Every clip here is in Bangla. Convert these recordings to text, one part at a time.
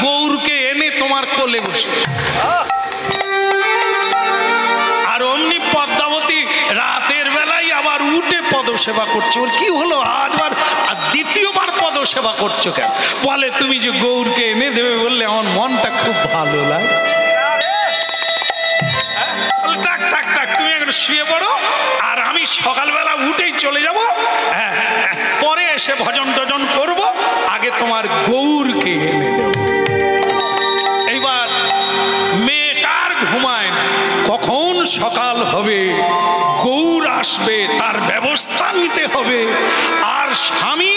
গৌরকে এনে তোমার কোলে বসে, আর অমনি পদ্মাবতী রাতের বেলায় আবার উঠে পদসেবা করছে। ওর কি হলো আজবার আর দ্বিতীয়বার পদসেবা করছো কেন? বলে তুমি যে গৌরকে এনে দেবে বললে আমার মনটা খুব ভালো লাগছে। টাক টাক টাক, তুমি এখন শুয়ে পড়ো, আর আমি সকালবেলা উঠেই চলে যাব, হ্যাঁ পরে এসে ভজন টজন করবো, আগে তোমার গৌরকে এনে দেব। এইবার মেয়েটার ঘুমায় না, কখন সকাল হবে, গৌর আসবে, তার ব্যবস্থা নিতে হবে। আর স্বামী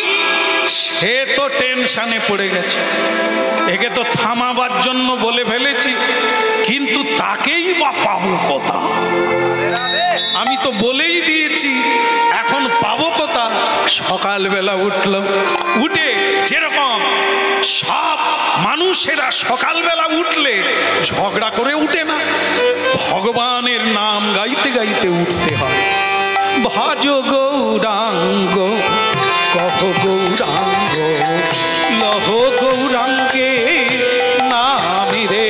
সে তো টেনশনে পড়ে গেছে, একে তো থামাবার জন্য বলে ফেলেছি, কিন্তু তাকেই বা পাবো কোথা? আমি তো বলেই দিয়েছি, এখন পাবো কোথা? সকালবেলা উঠল, উঠে যেরকম সব মানুষেরা সকালবেলা উঠলে ঝগড়া করে উঠে না, ভগবানের নাম গাইতে গাইতে উঠতে হয়। ভজ গৌরাঙ্গ কহ গৌরাঙ্গ লহ গৌরাঙ্গে নামি রে,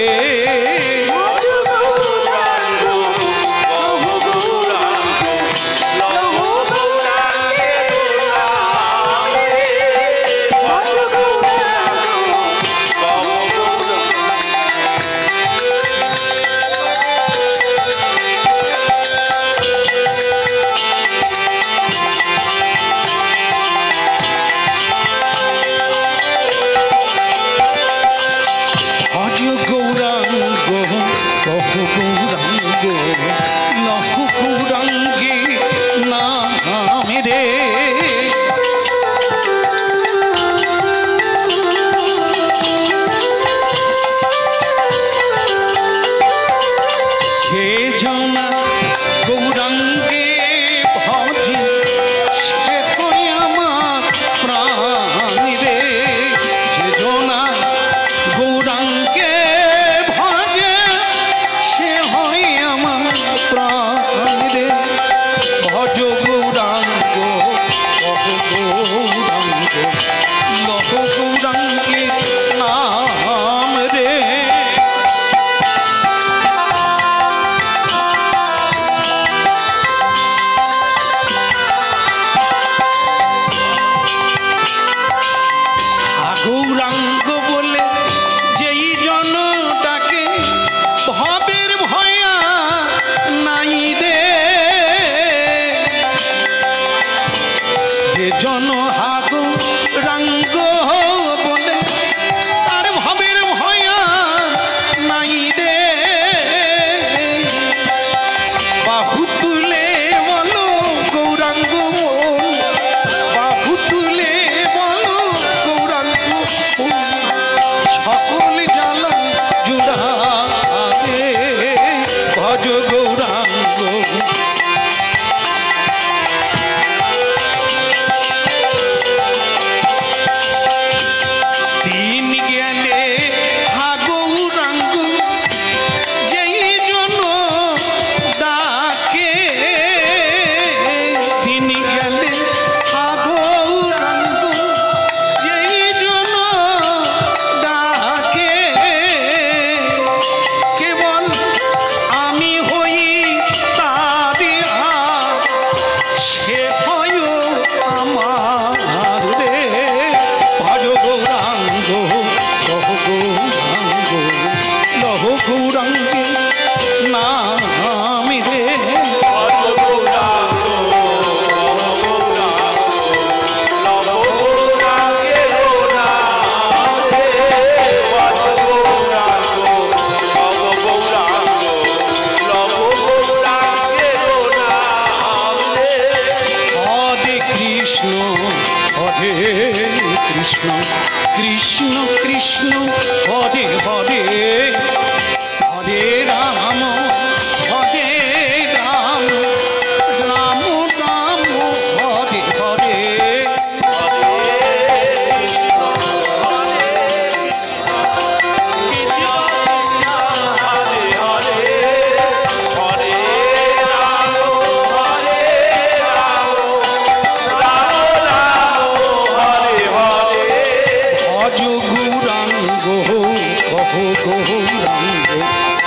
গৌরাঙ্গ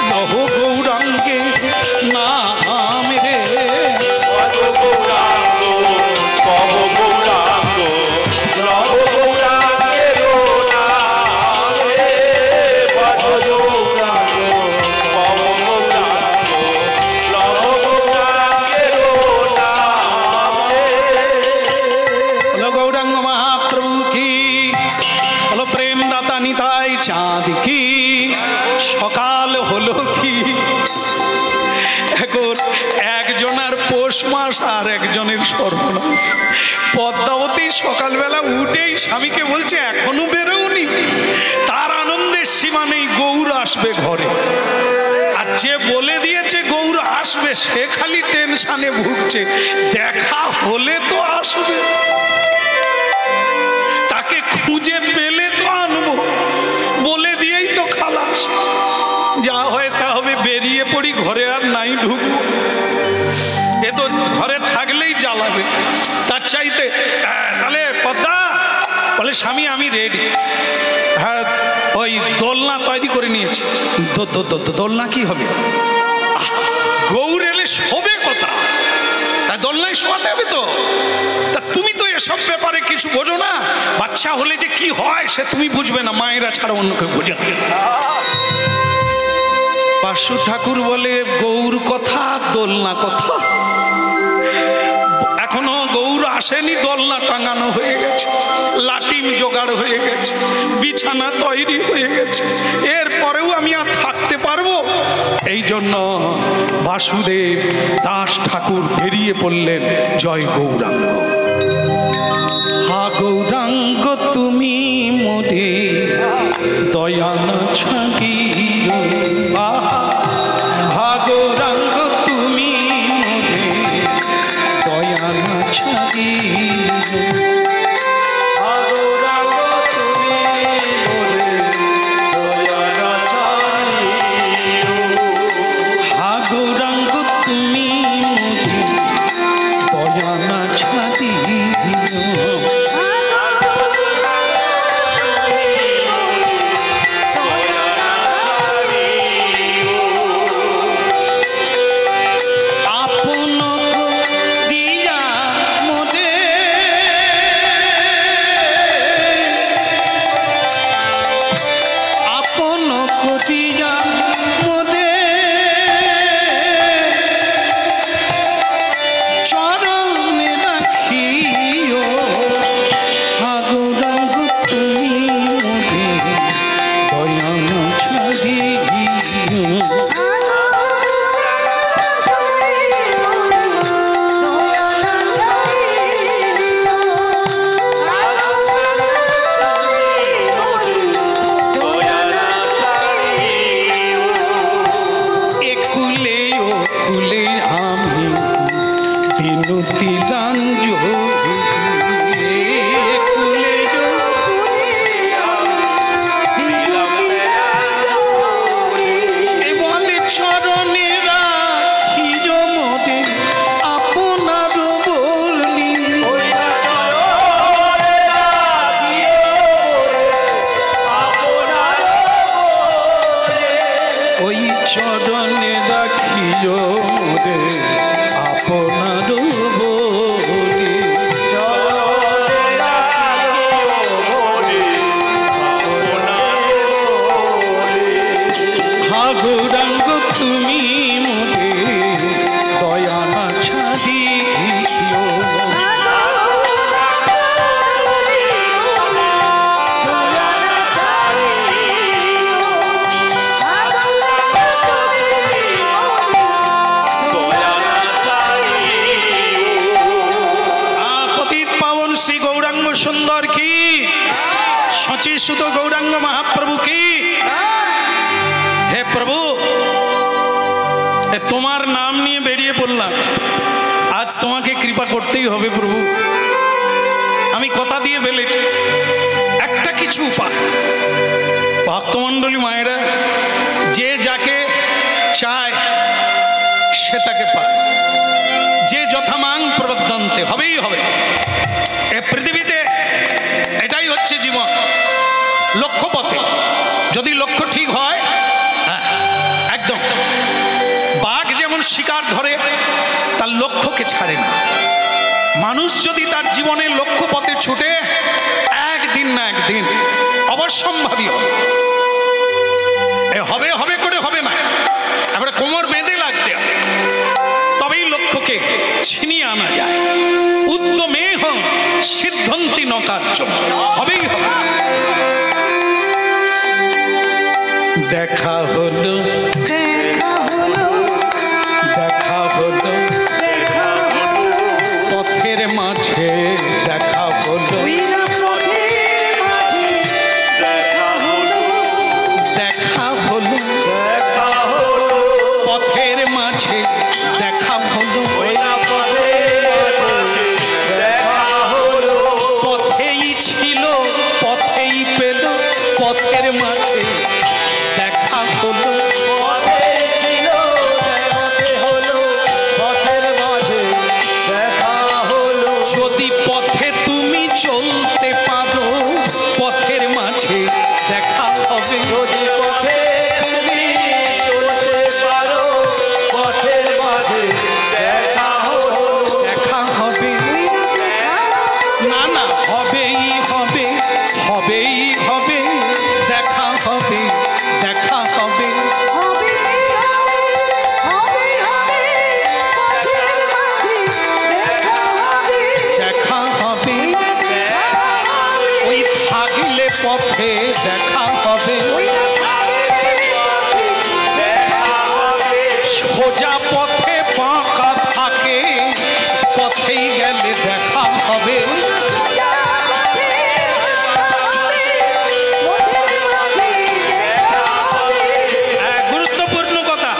লহ গৌরাঙ্গে নাম রে গৌরাঙ্গ কহ গৌরাঙ্গ লহ গৌরাঙ্গের নাম রে ভজ গৌরাঙ্গ কহ গৌরাঙ্গ লহ গৌরাঙ্গের নাম রে। বলো গৌরাঙ্গ মহাপ্রভু কি, বলো প্রেম দাতা নিতাই চাঁদ কি, সকাল হলো কি। এখন একজনের পৌষ মাস আর একজনের সর্বনাশ। পদ্মাবতী সকালবেলা উঠেই স্বামীকে বলছে এখনো বেরোনি, তার আনন্দের সীমা নেই, গৌর আসবে ঘরে। আর যে বলে দিয়েছে গৌর আসবে সে খালি টেনশনে ভুগছে, দেখা হলে তো আসবে, তাকে খুঁজে পেলে তো আনবো, বলে দিয়েই তো খালাস। যা হয় তা হবে, বেরিয়ে পড়ি, ঘরে আর নাই ঢুকবো, এ তো ঘরে থাকলেই জ্বালাবে। তার চাইতে তাহলে পদ্মা বলে স্বামী আমি রেডি। হ্যাঁ ওই দোলনা তৈরি করে নিয়েছি। দোলনা কি হবে? গৌর এলে শোবে কথা, দোলনায় শোয়াতে হবে তো। তা তুমি তো এসব ব্যাপারে কিছু বোঝো না, বাচ্চা হলে যে কি হয় সে তুমি বুঝবে না, মায়েরা ছাড়া অন্য কেউ বোঝে না। পার্শ্ব ঠাকুর বলে গৌর কথা দোলনা কথা, এখনো গৌর আসেনি, দোলনা টাঙানো হয়ে গেছে, লাটিম জোগাড় হয়ে গেছে, বিছানা তৈরি হয়ে গেছে, এরপরেও আমি আর থাকতে পারবো? এই জন্য বাসুদেব দাস ঠাকুর বেরিয়ে পড়লেন জয় গৌরাঙ্গ। হা গৌরাঙ্গ তুমি মোদে দয়ান ছাগি, হা গৌরাঙ্গ তুমি মোদে দয়ান ছাগি, চরণে রাখিও রে আপনার বলি, চরণে রাখিও রে আপনার বলি। হা গৌরাঙ্গ তুমি মোরে দয়া না ছাড়িও, সুন্দর কি শচীসুত গৌরাঙ্গ মহাপ্রভু কি। হে প্রভু, তোমার নাম নিয়ে বেরিয়ে পড়লাম, আজ তোমাকে কৃপা করতেই হবে প্রভু। আমি কথা দিয়ে ফেলেছি, একটা কিছু উপায় ভক্তমণ্ডলী মায়েরা যে যাকে চায় সে তাকে পায়, যে যথামাং প্রবর্ধন্তে হবেই হবে। এ পৃথিবীতে এটাই হচ্ছে জীবন। লক্ষ্যপথে। যদি লক্ষ্য ঠিক হয়, হ্যাঁ একদম। বাঘ যেমন শিকার ধরে তার লক্ষ্যকে ছাড়ে না, মানুষ যদি তার জীবনের লক্ষ্যপথে ছুটে একদিন না একদিন অবশ্যম্ভাবী হবে। হবে হবে করে হবে না, এবারে কোমর বেঁধে লাগতে হবে, তবেই লক্ষ্যকে ছিনিয়ে আনা যায়। উদ্যমে সিদ্ধান্তি নকার্য, হবেই হবে। দেখা হলো দেখা হলো পথের মাঝে, দেখা হলো দেখা হলো পথের মাঝে, দেখা হলো পথেই ছিল পথেই পেল, পথের মাঝে দেখা হলো যদি পথে তুমি চলতে পারো, পথের মাঝে দেখা হবে। দেখা হবে, না না হবেই হবে, হবেই হবে, দেখা হবে, দেখা হবে। দেখা হবে, ওই থাকলে পথে দেখা হবে। সোজা পথে বাঁকা থাকে, পথেই গেলে দেখা হবে। গুরুত্বপূর্ণ কথা,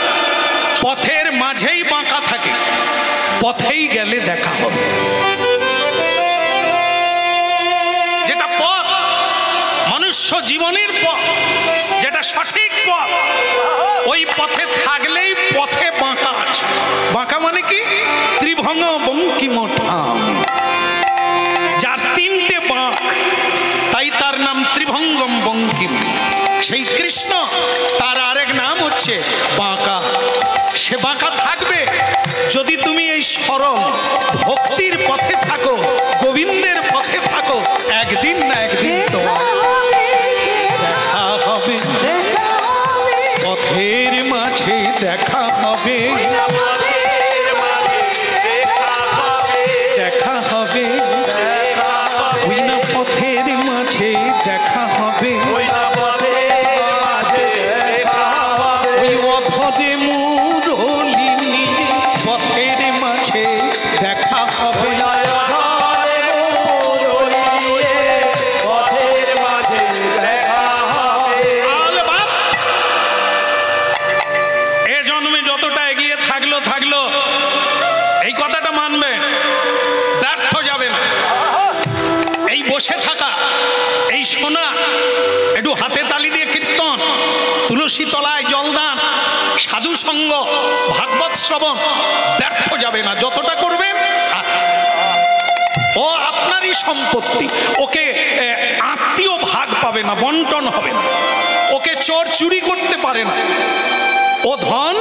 পথের মাঝেই বাঁকা থাকে, পথেই গেলে দেখা হবে। যেটা পথ, মনুষ্য জীবনের পথ, যেটা সঠিক পথ, ওই পথে থাকলেই পথে বাঁকা আছে। বাঁকা মানে কি? ত্রিভঙ্গ বঙ্কিমঠাম, যার তিনটে বাঁক, তাই তার নাম ত্রিভঙ্গম বঙ্কিম। সেই কৃষ্ণ, তার আরেক নাম হচ্ছে বাঁকা। সে বাঁকা থাকবে যদি তুমি এই সরল ভক্তির পথে থাকো, গোবিন্দের পথে থাকো, একদিন না একদিন তোমার দেখা হবে। পথের মাঝে দেখা হবে, দেখা হবে, ওই না পথের মাঝে দেখা হবে। ওই অধরে মুরলি নিয়ে পথের মাঝে দেখা হবে। এ জন্মে যতটা এগিয়ে থাকলো এই কথাটা মানবে, ব্যর্থ যাবে না। এই বসে থাকা, এই শোনা, একটু হাতে তালি দিয়ে কীর্তন, তুলসী তলায় জলদান, সাধু সঙ্গ, ভাগবত শ্রবণ, ব্যর্থ যাবে না। যতটা করবেন ও আপনারই সম্পত্তি, ওকে আত্মীয় ভাগ পাবে না, বন্টন হবে না, ওকে চোর চুরি করতে পারে না, ও ধন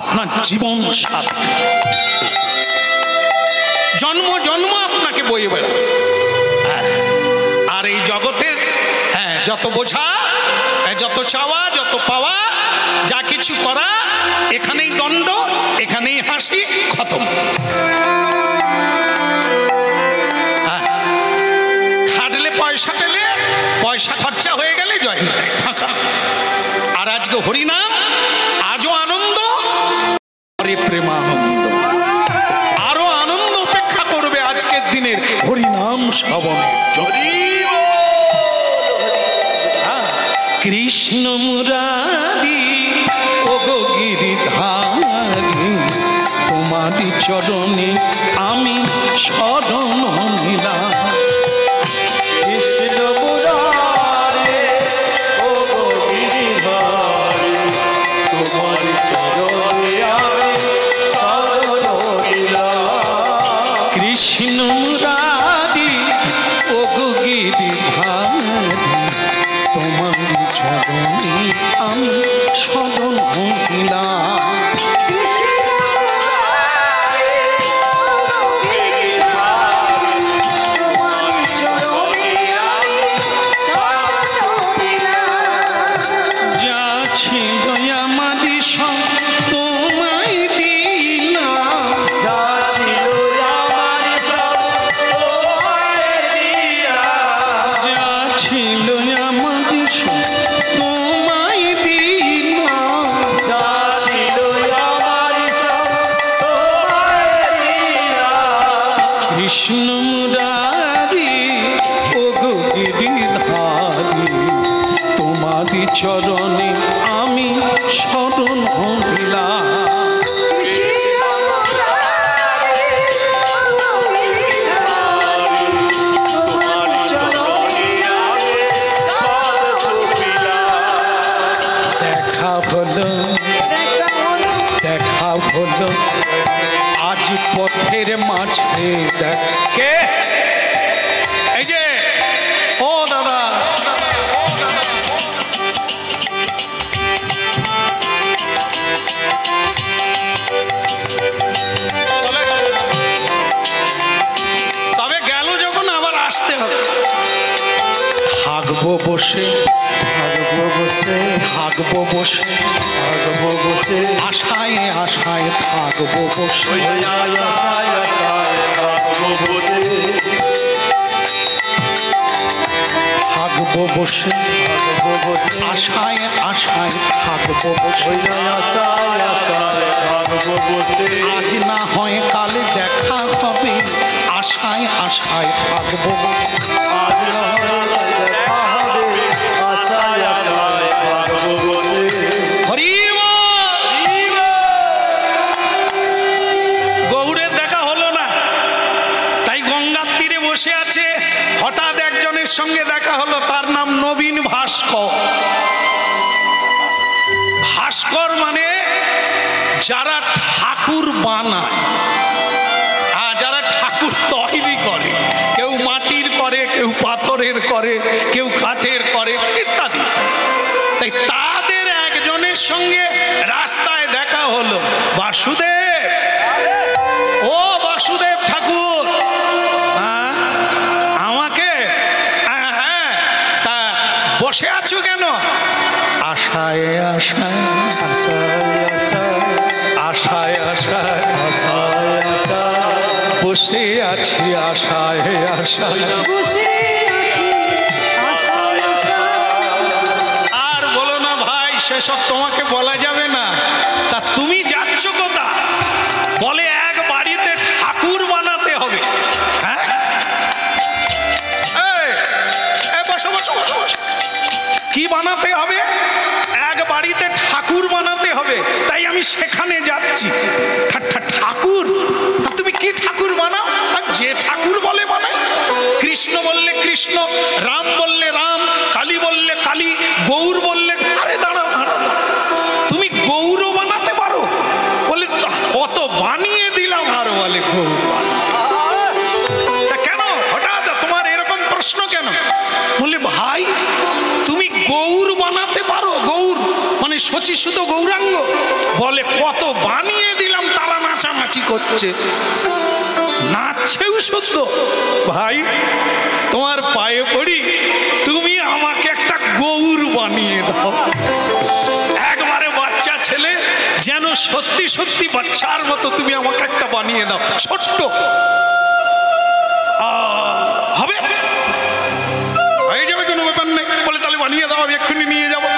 আপনার জীবন সাথী, জন্ম জন্ম আপনাকে বয়ে বেড়াবে। আর এই জগতের যত বোঝা, যত চাওয়া, যত পাওয়া, যা কিছু করা, এখানেই দণ্ড, এখানেই হাসি, খতম। খাটলে পয়সা পেলে, পয়সা খরচা হয়ে গেলে জয় না, ফাঁকা। আর আজকে হরিনাম, আজও আনন্দ, পরে প্রেমানন্দ, আরো আনন্দ অপেক্ষা করবে আজকের দিনের হরিনাম শ্রবণে। কৃষ্ণ মুরারি ওগো গিরিধারী, তোমারি চরণে আমি শরণ নিলাম। কৃষ্ণ মুরারি ওগো গিরিধারী, তোমারি চরণে আমি শরণ নিলাম। কৃষ্ণ মুরারি ওগো গিরিধারী, আমি সদন হইলাম। কৃষ্ণ মুরারি ও গো গিরিধারী, তোমারি চরণে আমি শরণ হইলাম। দেখা হলো দেখা হলো আজ পথের মাঝে। দেখে এই যে ও দাদা, তবে গেল যখন আবার আসতে হবে। থাকবো বসে থাকবো বসে থাকবো বসে থাকবো বসে আশায় আশায় থাকবো বসে। আশায় আশায় থাকবো বসে থাকবো বসে থাকবো বসে আশায় আশায় থাকবো বসে। আশায় আশায় থাকবো বসে আজ না হয় কালে দেখা হবে, আশায় আশায় থাকবো বসে। আজ না হয় দেখা হবে, আশায় আশায় থাকবো বসে। হরি গৌড়ের দেখা হলো না, তাই গঙ্গার তীরে বসে আছে। হঠাৎ একজনের সঙ্গে দেখা হলো, তার নাম নবীন ভাস্কর। ভাস্কর মানে যারা ঠাকুর বানায়, যারা ঠাকুর তৈরি করে, কেউ মাটির করে, কেউ পাথরের করে, কেউ কাঠের করে ইত্যাদি। তাই তাদের একজনের সঙ্গে রাস্তায় দেখা হলো। বাসুদেব, ও বাসুদেব ঠাকুর, আমাকে হ্যাঁ তা বসে আছো কেন? আশায় আশায় আশায় আশায় আশায় আশায় আশায় আশায় বসে আছি, আশায় আশায়। আর বলো না ভাই, সেসব তোমাকে বলা যাবে না। তা তুমি যাচ্ছ কোথা? বলে এক বাড়িতে ঠাকুর বানাতে হবে। হ্যাঁ, বসো বসো বসো বসো। কি বানাতে হবে? এক বাড়িতে ঠাকুর বানাতে হবে, তাই আমি সেখানে যাচ্ছি। ঠাকুর? তুমি কি ঠাকুর বানাও? যে ঠাকুর বলে বানাই। কৃষ্ণ বললে কৃষ্ণ, রাম বললে রাম, কালী বললে কালী, গৌর বললে। আরে দাঁড়াও দাঁড়াও, তুমি গৌরও বানাতে পারো? বলে কত বানিয়ে দিলাম। আর বলে গৌর। কেন হঠাৎ তোমার এরকম প্রশ্ন কেন? বলে ভাই তুমি গৌর বানাতে পারো? গৌর মানে শচীসুত গৌরাঙ্গ। বলে কত বানিয়ে দিলাম, তারা নাচানাচি করছে। নাচছেও শুদ্ধ। ভাই তোমার পায়ে পড়ি, তুমি আমাকে একটা গৌর বানিয়ে দাও। একবারে বাচ্চা ছেলে, যেন সত্যি সত্যি বাচ্চার মতো তুমি আমাকে একটা বানিয়ে দাও, ছোট্ট। হবে, হয়ে যাবে, কোনো ব্যাপার নেই। বলে তাহলে বানিয়ে দাও, আমি এক্ষুনি নিয়ে যাবো।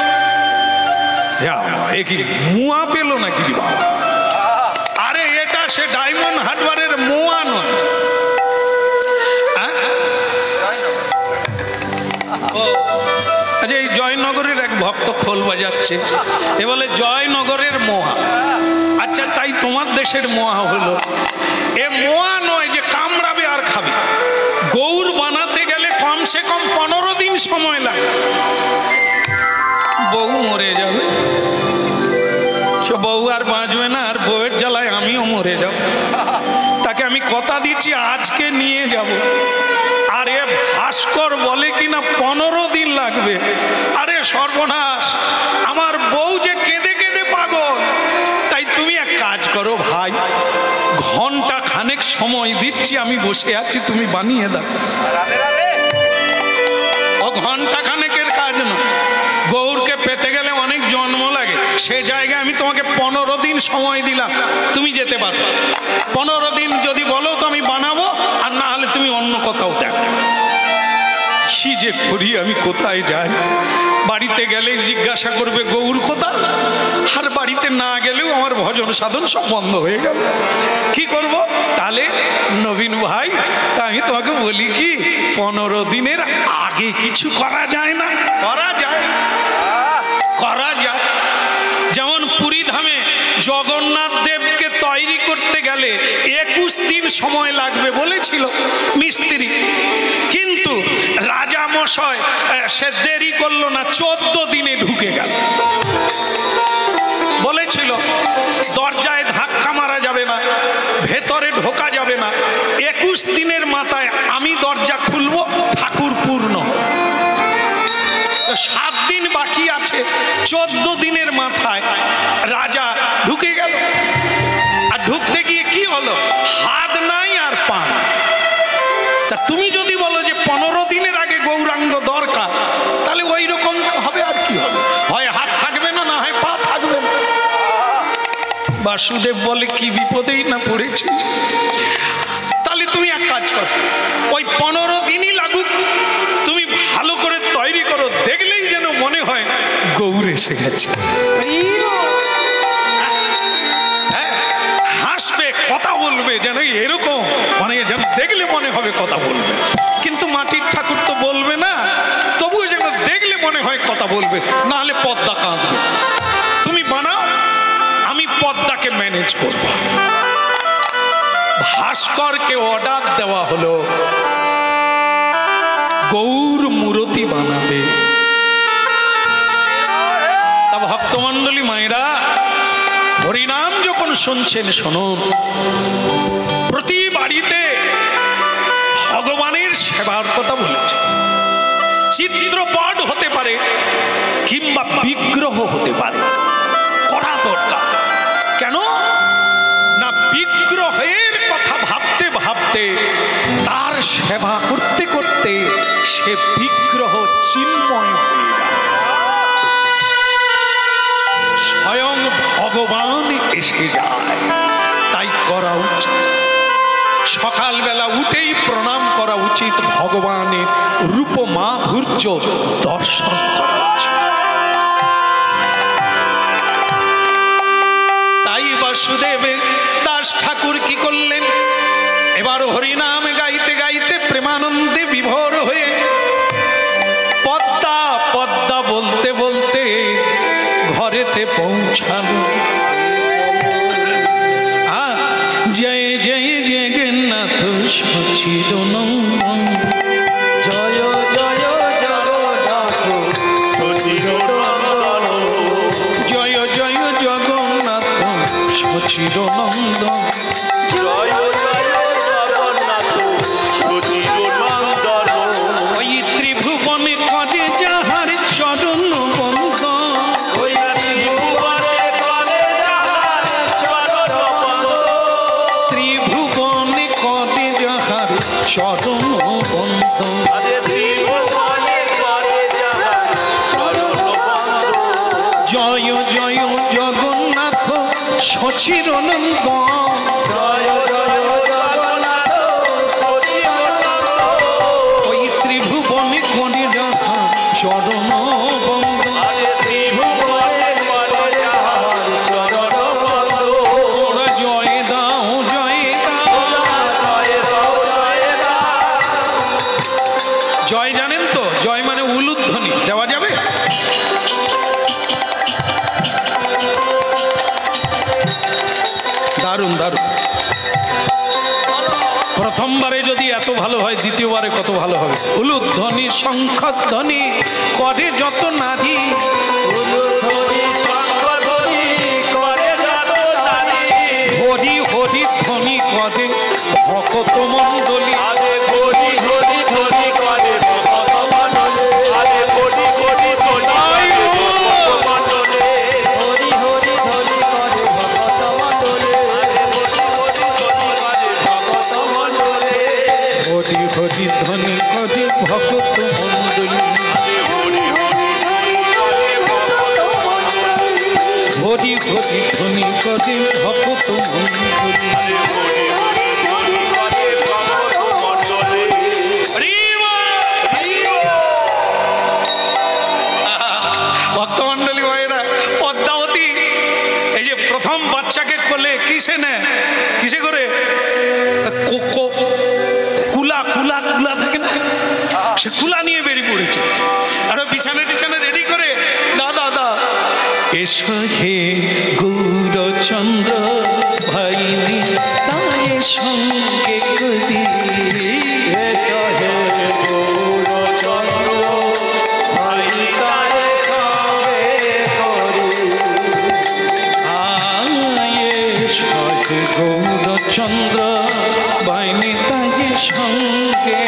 এ কি মুয়া পেল নাকি বাবা? আরে এটা সে ডায়মন্ড হারবারের মোয়া নয়। আচ্ছা, এই জয়নগরের এক ভক্ত খোল বাজাচ্ছে, এ বলে জয়নগরের মোয়া। আচ্ছা, তাই তোমার দেশের মোয়া হলো। এ মোয়া নয় যে কামড়াবে আর খাবে। গৌর বানাতে গেলে কমসে কম 15 দিন সময় লাগে। বউ মরে যাবে, বউ আর বাঁচবে না, আর বউয়ের জ্বালায় আমিও মরে যাব। তাকে আমি কথা দিচ্ছি আজকে নিয়ে যাব। আর এ ভাস্কর বলে কিনা 15 দিন লাগবে। আরে সর্বনাশ, আমার খানেক সময় দিচ্ছি, আমি বসে আছি, তুমি বানিয়ে দাও। ও ঘন্টা খানেকের কাজ না। গৌরকে পেতে গেলে অনেক জন্ম লাগে, সে জায়গায় আমি তোমাকে 15 দিন সময় দিলাম, তুমি যেতে পারো। 15 দিন যদি বলো তো আমি বানাবো, আর না হলে তুমি অন্য কোথাও দেখো। কি যে করি আমি, কোথায় যাই? বাড়িতে গেলে জিজ্ঞাসা করবে গৌর কোথায়, আর বাড়িতে না গেলেও আমার ভজন সাধন সব বন্ধ হয়ে গেল। কি করব? তাহলে নবীন ভাই, তা আমি তোমাকে বলি কি, 15 দিনের আগে কিছু করা যায় না? করা যায়, করা যায়। যেমন পুরী ধামে জগন্নাথ দেবকে তৈরি করতে গেলে 21 দিন সময় লাগবে বলেছিল মিস্ত্রি, কিন্তু রাজা মশাই সে দেরি করলো না, 14 দিনে ঢুকে গেল। বলেছিল দরজায় ধাক্কা মারা যাবে না, ভেতরে ঢোকা যাবে না, 21 দিনের মাথায় আমি দরজা খুলবো, ঠাকুর পূর্ণ। 7 দিন বাকি আছে, 14 দিনের মাথায় রাজা ঢুকে গেল। আর ঢুকতে গিয়ে কি হলো? হাত নাই আর পা নাই। তা তুমি যদি বলো যে 15 দিনের আগে গৌরাঙ্গ দরকার, তাহলে ওই রকম হবে। আর কি হবে? হয় হাত থাকবে না, না হয় পা থাকবে না। বাসুদেব বলে কি বিপদেই না পড়েছি। তাহলে তুমি এক কাজ করো, ওই 15 দিনই লাগুক, তুমি ভালো করে তৈরি করো, দেখলেই যেন মনে হয় গৌর এসে গেছে। হাসবে, কথা বলবে, যেন এরকম, মানে যেন দেখলে মনে হবে কথা বলবে। কিন্তু মাটির ঠাকুর তো বলবে না, তবুও যেন দেখলে মনে হয় কথা বলবে, না হলে পদ্মা কাঁদবে। তুমি বানাও, আমি পদ্মাকে ম্যানেজ করব। ভাস্করকে অর্ডার দেওয়া হলো গৌর মূর্তি বানাবে। তা ভক্তমণ্ডলী মায়েরা, হরিনাম যখন শুনছেন শুনুন, প্রতি বাড়িতে ভগবানের সেবার কথা বলেছে। চিত্রপট হতে পারে কিংবা বিগ্রহ হতে পারে, করা দরকার। কেন না, বিগ্রহের কথা ভাবতে ভাবতে, তার সেবা করতে করতে সে বিগ্রহ চিন্ময় হয়ে যায়, স্বয়ং ভগবান এসে যায়। তাই করা উচিত, সকালবেলা উঠেই প্রণাম করা উচিত, ভগবানের রূপ মাধুর্য দর্শন করা উচিত। তাই বাসুদেব দাস ঠাকুর কি করলেন? এবার হরিনাম গাইতে গাইতে প্রেমানন্দে বিভোর হয়ে পদ্মা পদ্মা বলতে বলতে ঘরেতে পৌঁছালো। জয় জয় জগন্নাথ সচিদানন্দন, জয় জয় জগন্নাথ সচিদানন্দন, জয় জয় জগন্নাথ সচিদানন্দন, জয় জয় জগন্নাথ সচিদানন্দন। ওই ত্রিভুবনে করে যাহার চরণ বন্দন, ওই ত্রিভুবনে করে যাহার চরণ বন্দন, ত্রিভুবনে করে যাহার চরণ বন্দন, আরে ত্রিভুবনে করে যাহার চরণ বন্দন। জয় জয় জগন্নাথ সচিদানন্দন, জয় জয় জগন্নাথ সচিদানন্দন, ওই ত্রিভুবনে করে যাহার চরণ বন্দন, আরে ত্রিভুবনে করে যাহার চরণ বন্দন। ওরা জয় দাও জয় দাও। জয় দাও জয় দাও। জয় জানেন তো? জয় মানে উলুধ্বনি, দেওয়া যাবে? দারুণ দারুণ। প্রথমবারে যদি এত ভালো হয়, দ্বিতীয়বারে কত ভালো হবে। উলুধ্বনি শঙ্খধ্বনি করে যত নারী, উলুধ্বনি শঙ্খধ্বনি করে যত নারী, হরি হরি ধ্বনি করে ভকত মণ্ডলী, আরে হরি হরি ধ্বনি করে ভকত মণ্ডলী, আরে হরি হরি ধ্বনি করে ভকত মণ্ডলী, হরি হরি ধ্বনি করে ভকত মণ্ডলী, আরে হরি হরি ধ্বনি করে ভকত করে ভক্ত মণ্ডলী। ভক্তমণ্ডলী ভাইরা, পদ্মাবতী এই যে প্রথম বাচ্চাকে কোলে কিসে নেয়, কিসে করে? কুলা কুলা কুলা থাকে না, সে কুলা নিয়ে বেরিয়ে পড়েছে। আর বিছানা টিছানা রেডি করে দাদা দা এসো হে গৌরচন্দ্র ভাই তাই সঙ্গে করি, এসো হে গৌরচন্দ্র ভাই তাই সঙ্গে করি। এসো হে গৌরচন্দ্র ভাই তাই সঙ্গে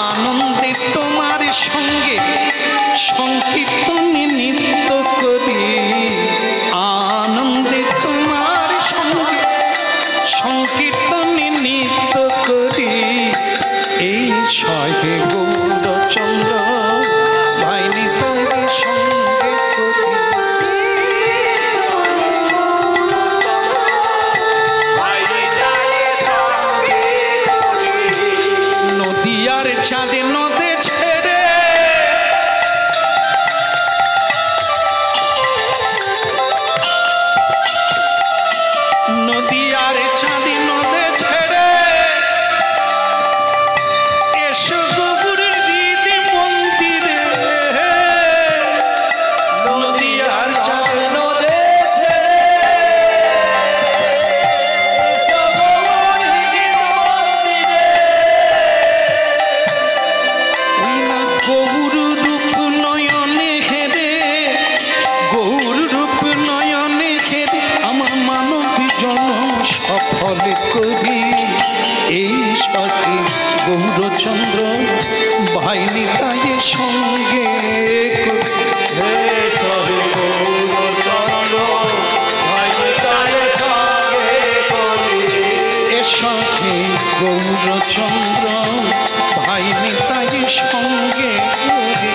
আনন্দে তোমার সঙ্গে সংকীর্তনে নৃত্য করি, আনন্দে তোমার সঙ্গে সংকীর্তনে নৃত্য করি। এই সহে গৌরচন্দ্র ভাই নিতাই সঙ্গে করি। নদিয়ার চাঁদে নদে ছেড়ে নদিয়ার চাঁদে নদে ছেড়ে এসো গৌরের হৃদয় মন্দিরে। নদিয়ার চাঁদে নদে ছেড়ে এসো গৌরের হৃদয় মন্দিরে। ওই না গৌর রূপ নয়নে হেরে, গৌর রূপ নয়নে হেরে আমার মানবী জনম সফল করি। এই সখী গৌরচন্দ্র ভাই নিতাই সঙ্গে করি। এসো হে গৌরচন্দ্র ভাই তাই সঙ্গে করি। এ সখী গৌরচন্দ্র ভাই নিতাই সঙ্গে করি।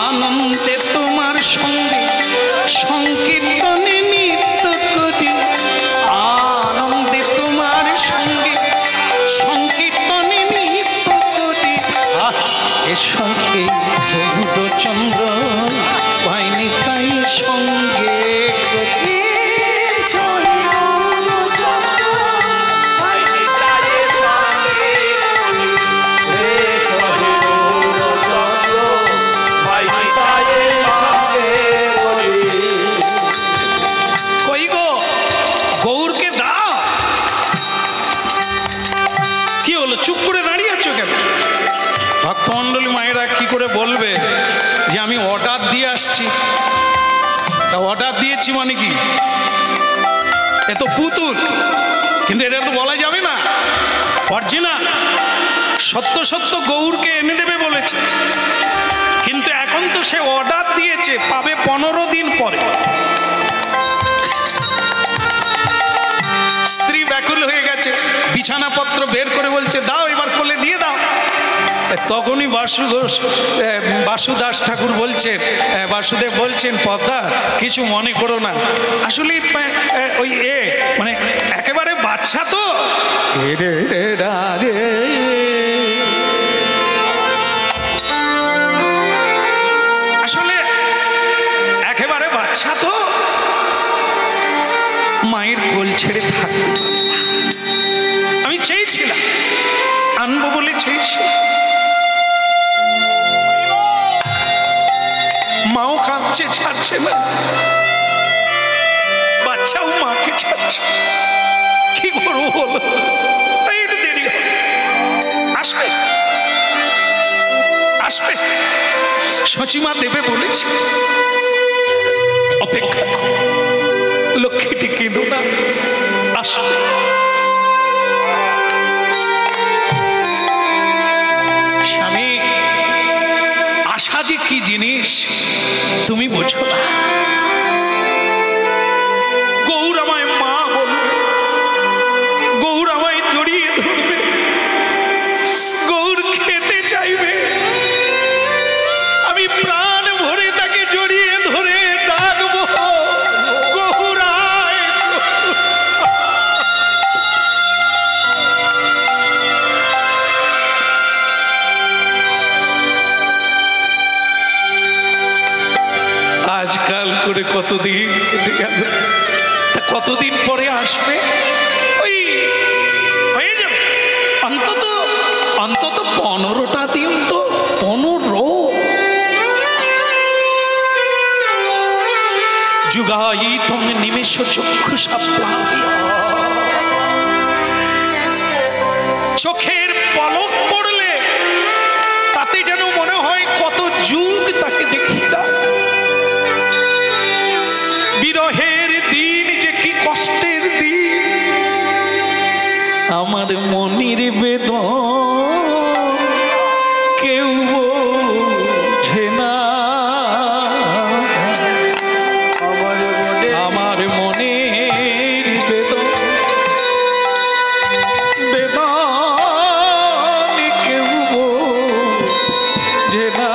আনন্দে তোমার সঙ্গে সংকীর্তনে নৃত্য করি, আনন্দে তোমার সঙ্গে সংকীর্তনে নৃত্য করি। এ সখী গৌরচন্দ্র ভাই নিতাই সঙ্গে করি। কই গো গৌরকে দাও। কি হলো, চুপ করে দাঁড়িয়ে আছো কেন? ভক্তমণ্ডলী মায়েরা কি করে বলবে যে আমি অর্ডার দিয়ে আসছি? তা অর্ডার দিয়েছি মানে কি? এ তো পুতুল, কিন্তু এটা তো বলা যাবে না অরিজিনাল। সত্য সত্য গৌরকে এনে দেবে বলেছে, কিন্তু এখন তো সে অর্ডার দিয়েছে, পাবে 15 দিন পরে। স্ত্রী ব্যাকুল হয়ে গেছে, বিছানাপত্র বের করে বলছে দাও এবার কোলে দিয়ে দাও। তখনই বাসুদাস ঠাকুর বলছেন, বাসুদেব বলছেন পদ্মা কিছু মনে করো না, আসলে ওই মানে একেবারে বাচ্চা তো, আসলে একেবারে বাচ্চা তো, মায়ের কোল ছেড়ে থাকতে পারে না। আমি চেয়েছিলাম আনবো বলে চেয়েছিলাম, মাও কাঁদছে, ছাড়ছে না, বাচ্চাও মাকে ছাড়ছে, কি করবো বলো? তাই একটু দেরি আসবে, আসবে, সচিমা দেবে বলেছে, অপেক্ষা করো, লক্ষ্মীটি কেঁদো না, আসবে। স্বামী, আশা যে কি জিনিস তুমি বোঝো না। আজকাল করে কতদিন কেটে গেল, তা কতদিন পরে আসবে? ওই হয়ে যাবে অন্তত অন্তত 15টা দিন, তো 15 যুগায়িতং নিমেষ চক্ষুষা প্লাবী। চোখের পলক পড়লে তাতে যেন মনে হয় কত যুগ তাকে দেখি না। বিরহের দিন যে কি কষ্টের দিন, আমার মনির বেদন কেউ বোঝে না। আমার মনের বেদন বেদন কেউ বোঝে না।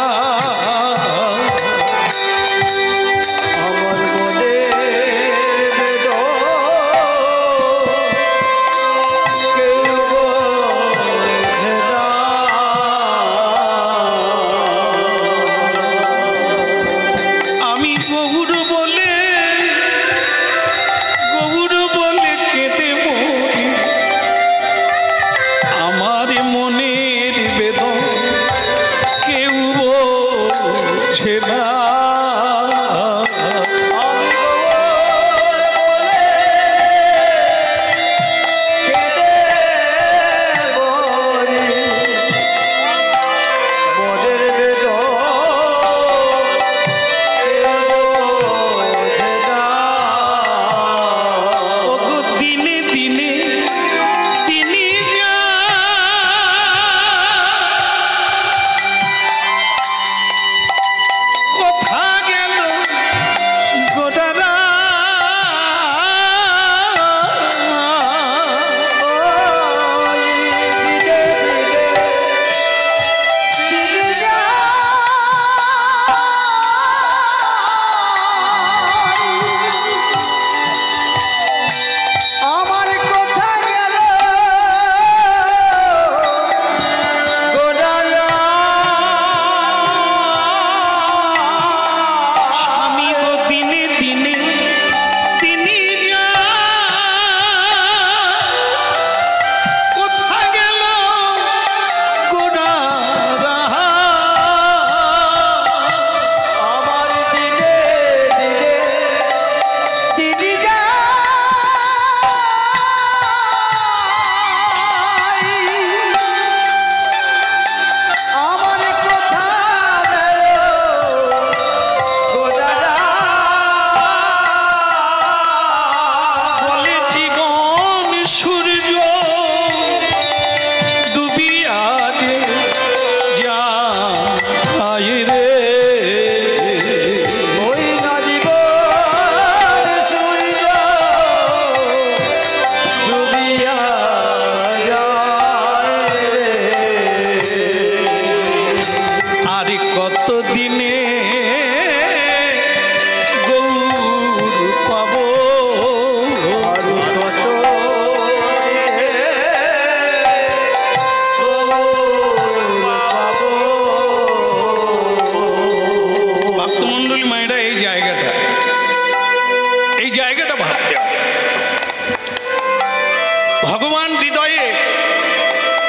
ভগবান হৃদয়ে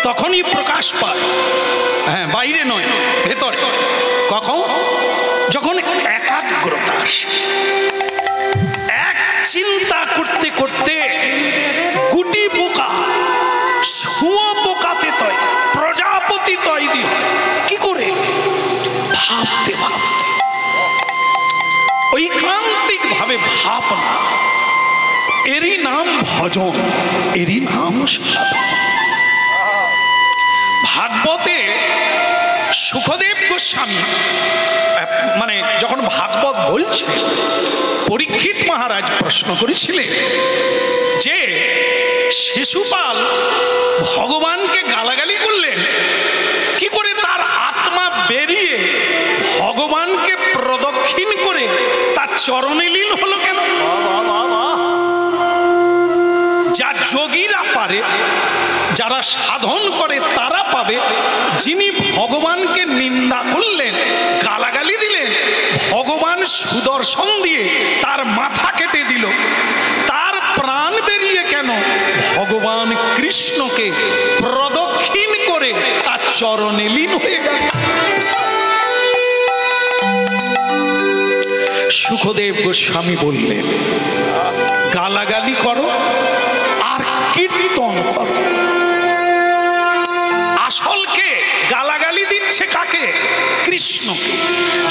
তখনই প্রকাশ পায়, হ্যাঁ বাইরে নয় ভেতরে। কখন? যখন একাগ্রতা আসে। এক চিন্তা করতে করতে গুটি পোকা শুঁয়ো পোকাতে তৈরি, প্রজাপতি তৈরি হয়। কি করে? ভাবতে ভাবতে, ঐকান্তিক ভাবে ভাবনা। এরই নাম ভজন, এরই নাম সাধন। ভাগবতে সুখদেব গোস্বামী মানে যখন ভাগবত বলছে, পরীক্ষিত মহারাজ প্রশ্ন করেছিলেন যে শিশুপাল ভগবানকে গালাগালি করলেন, কি করে তার আত্মা বেরিয়ে ভগবানকে প্রদক্ষিণ করে তার চরণে লীন হলো কেন? যা যোগীরা পারে, যারা সাধন করে তারা পাবে। যিনি ভগবানকে নিন্দা করলেন, গালাগালি দিলেন, ভগবান সুদর্শন দিয়ে তার মাথা কেটে দিল। তার প্রাণ বেরিয়ে কেন? ভগবান কৃষ্ণকে প্রদক্ষিণ করে তার চরণে লীন হয়ে গেল। সুখদেব গোস্বামী বললেন, গালাগালি করো আর কীর্তন করো। আসলকে গালাগালি দিচ্ছে কাকে? কৃষ্ণকে।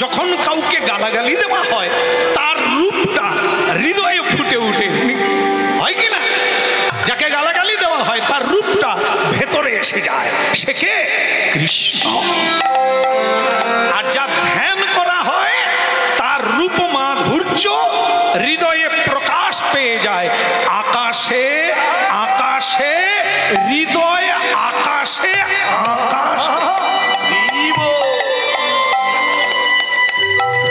যখন কাউকে গালাগালি দেওয়া হয় তার রূপটা হৃদয়ে ফুটে উঠে, হয় কি না? যাকে গালাগালি দেওয়া হয় তার রূপটা ভেতরে এসে যায়, সে কে? কৃষ্ণ। আর যা ধ্যান করা হয় তার রূপ মাধুর্য হৃদয়ে প্রকাশ পেয়ে যায়। আকাশে আকাশে হৃদয়, আকাশে আকাশ।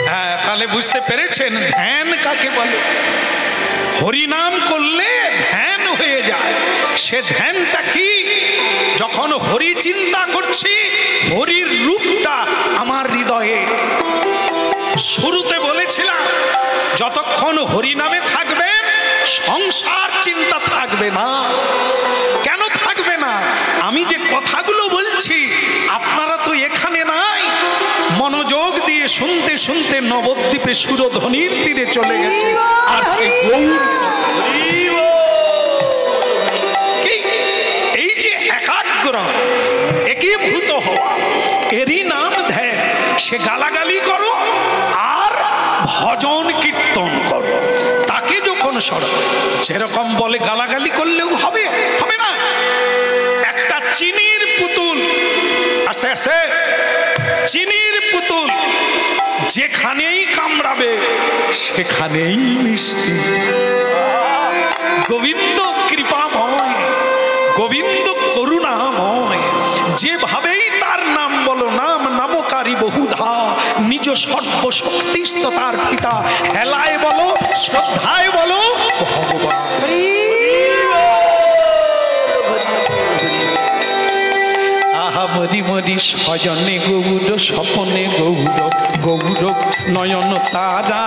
হ্যাঁ, তাহলে বুঝতে পেরেছেন ধ্যান কাকে বলে? হরিনাম করলে ধ্যান হয়ে যায়। সে ধ্যানটা কি? যখন হরি চিন্তা করছি, হরির রূপটা আমার হৃদয়ে। শুরুতে বলেছিলাম যতক্ষণ হরিনামে থাকবেন সংসার চিন্তা থাকবে না। কেন থাকবে না? আমি যে কথাগুলো বলছি আপনারা তো এখানে নাই, মনোযোগ দিয়ে শুনতে শুনতে নবদ্বীপে সুরধ্বনির তীরে চলে গেছে। আর সেই গৌর, এই যে একাগ্র একীভূত হওয়া, এরই নাম ধ্যান। সে গালাগালি করো আর ভজন কীর্তন করো। তাকে যখন সর যেরকম বলে গালাগালি করলেও হবে, হবে না। একটা চিনির পুতুল, আস্তে আস্তে চিনির পুতুল যেখানেই কামড়াবে সেখানেই মিষ্টি। গোবিন্দ কৃপাময়, গোবিন্দ করুণাময়। যেভাবেই তার নাম বলো, নাম নামকারী বহুধা, নিজ সর্বশক্তিস্থ তার পিতা। হেলায় বলো, শ্রদ্ধায় বলো ভগবান। আহা মরি মরি স্বজনে গৌর, স্বপনে গৌর, গৌর নয়ন তারা।